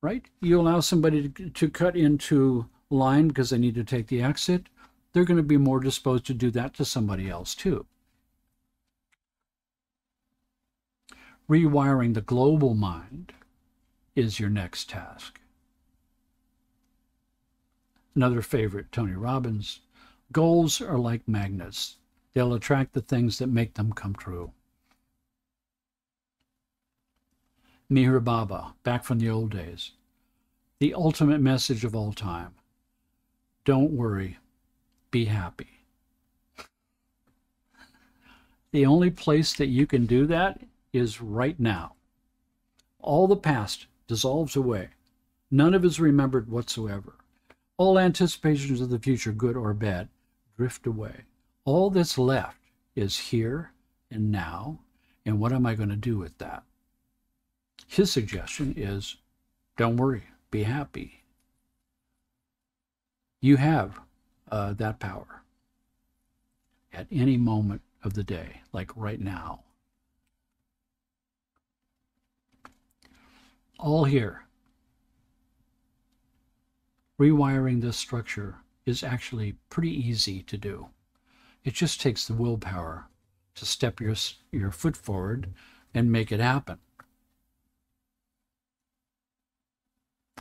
Right? You allow somebody to cut into line because they need to take the exit. They're going to be more disposed to do that to somebody else too. Rewiring the global mind is your next task. Another favorite, Tony Robbins. Goals are like magnets. They'll attract the things that make them come true. Meher Baba, back from the old days. The ultimate message of all time. Don't worry, be happy. The only place that you can do that is right now. All the past dissolves away. None of it is remembered whatsoever. All anticipations of the future, good or bad, drift away. All that's left is here and now, and what am I going to do with that? His suggestion is, don't worry, be happy. You have that power at any moment of the day, like right now. All here. Rewiring this structure is actually pretty easy to do. It just takes the willpower to step your foot forward and make it happen.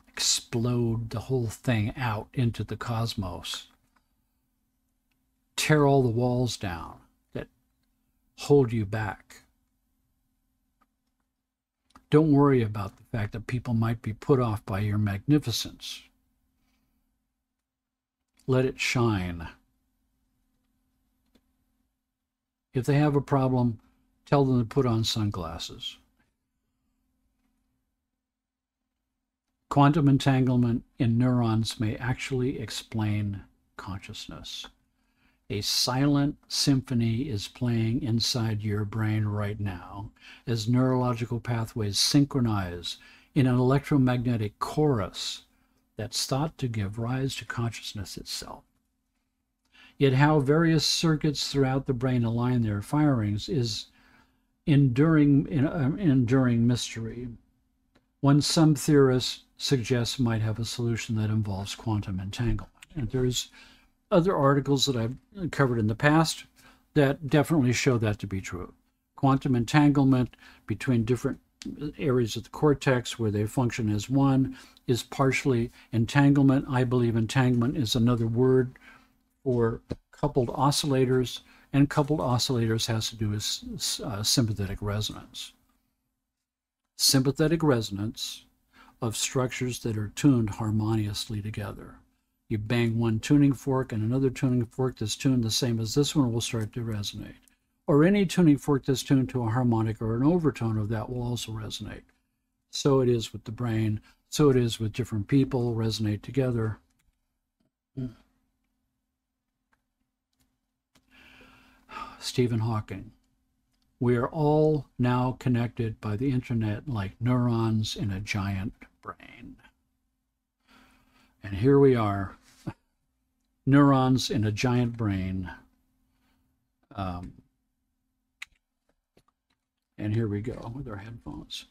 Explode the whole thing out into the cosmos. Tear all the walls down that hold you back. Don't worry about the fact that people might be put off by your magnificence. Let it shine. If they have a problem, tell them to put on sunglasses. Quantum entanglement in neurons may actually explain consciousness. A silent symphony is playing inside your brain right now as neurological pathways synchronize in an electromagnetic chorus that's thought to give rise to consciousness itself. Yet how various circuits throughout the brain align their firings is enduring mystery. One some theorists suggest might have a solution that involves quantum entanglement. And there's other articles that I've covered in the past that definitely show that to be true. Quantum entanglement between different areas of the cortex where they function as one is partially entanglement. I believe entanglement is another word for coupled oscillators, and coupled oscillators has to do with sympathetic resonance. Sympathetic resonance of structures that are tuned harmoniously together. You bang one tuning fork and another tuning fork that's tuned the same as this one will start to resonate. Or any tuning fork that's tuned to a harmonic or an overtone of that will also resonate. So it is with the brain. So it is with different people, resonate together. Stephen Hawking. We are all now connected by the internet like neurons in a giant brain. And here we are, neurons in a giant brain. And here we go with our headphones.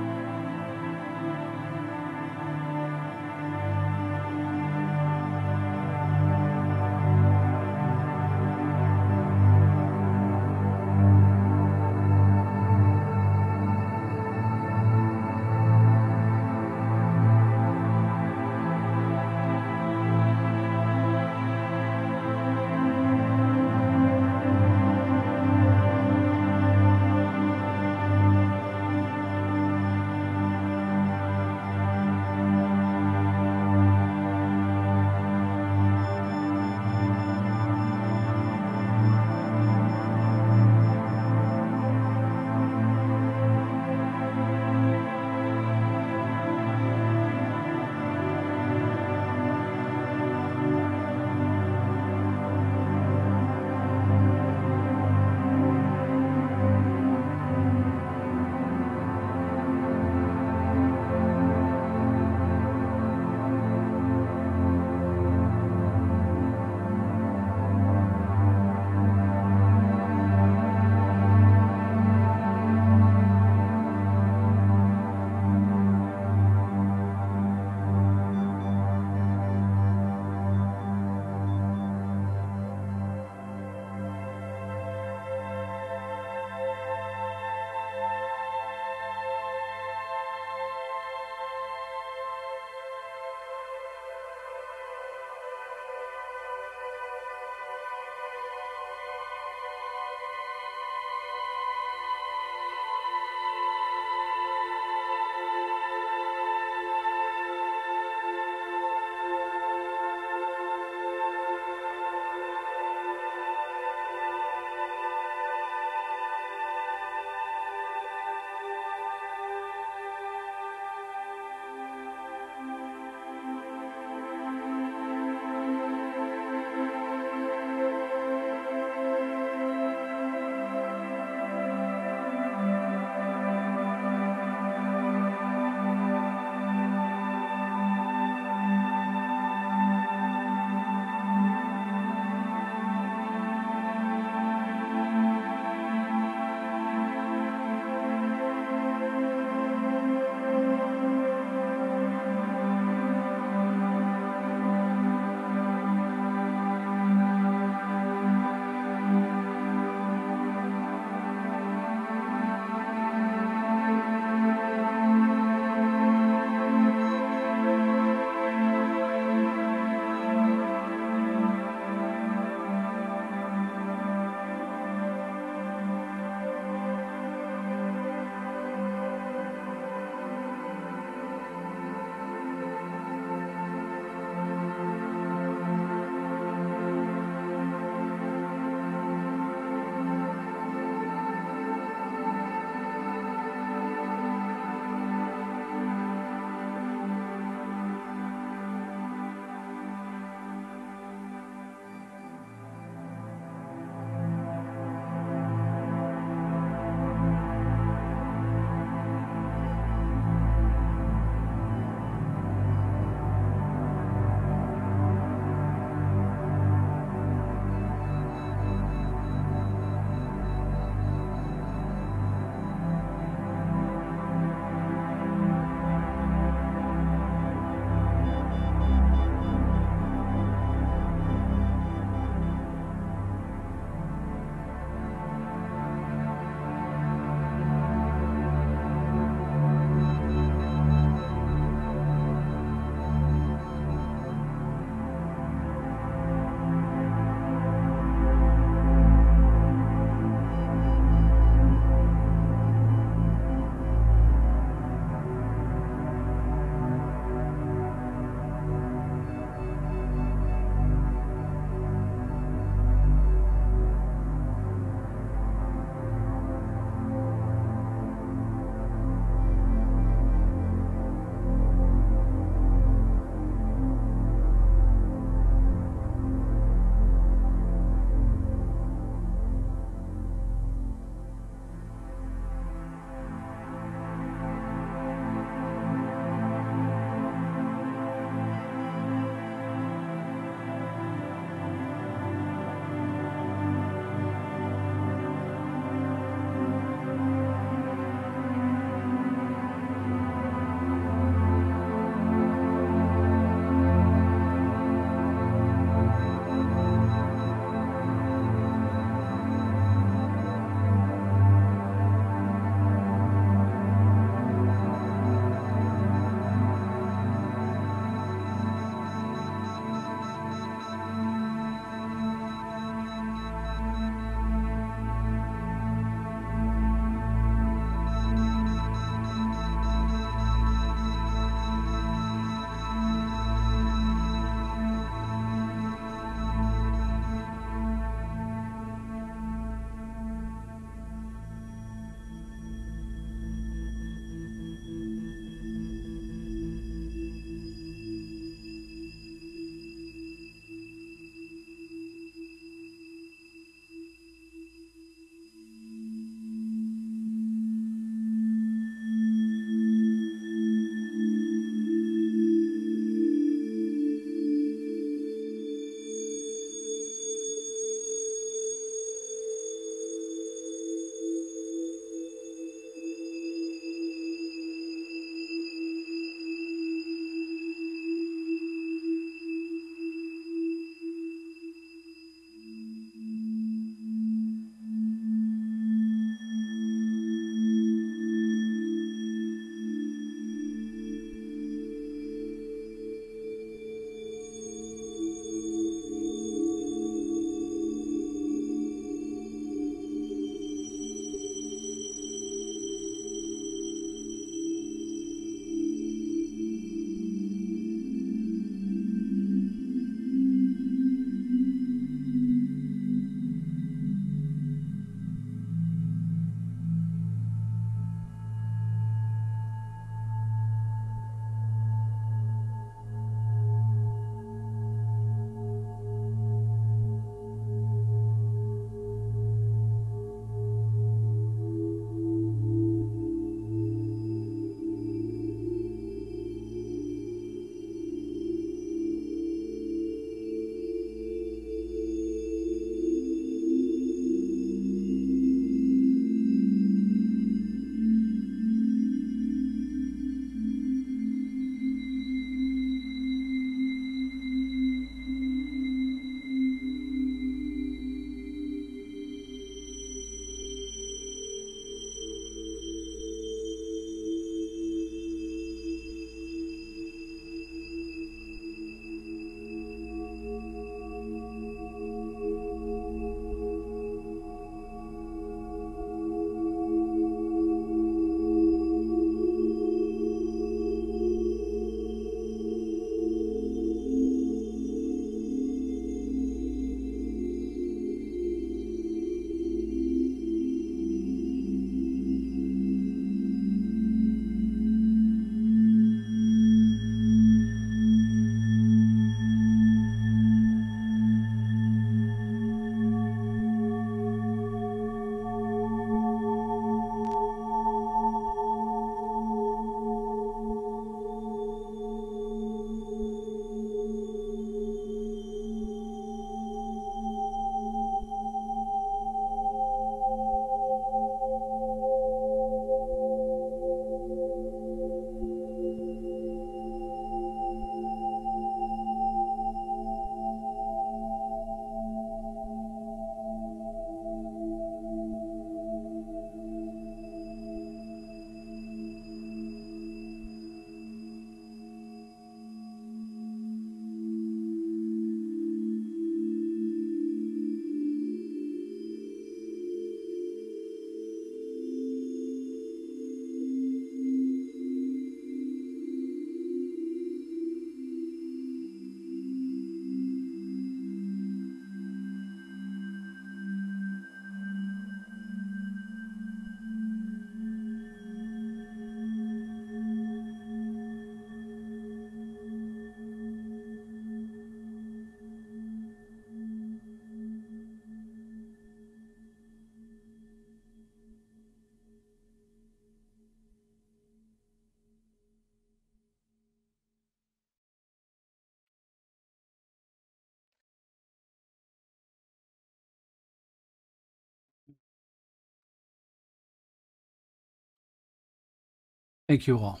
Thank you all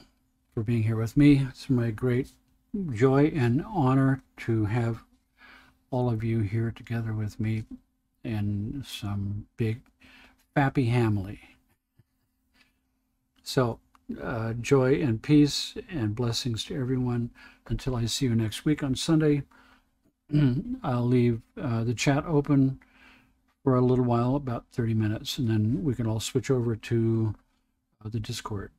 for being here with me. It's my great joy and honor to have all of you here together with me in some big fappy family. So joy and peace and blessings to everyone until I see you next week on Sunday. I'll leave the chat open for a little while, about 30 minutes, and then we can all switch over to the Discord.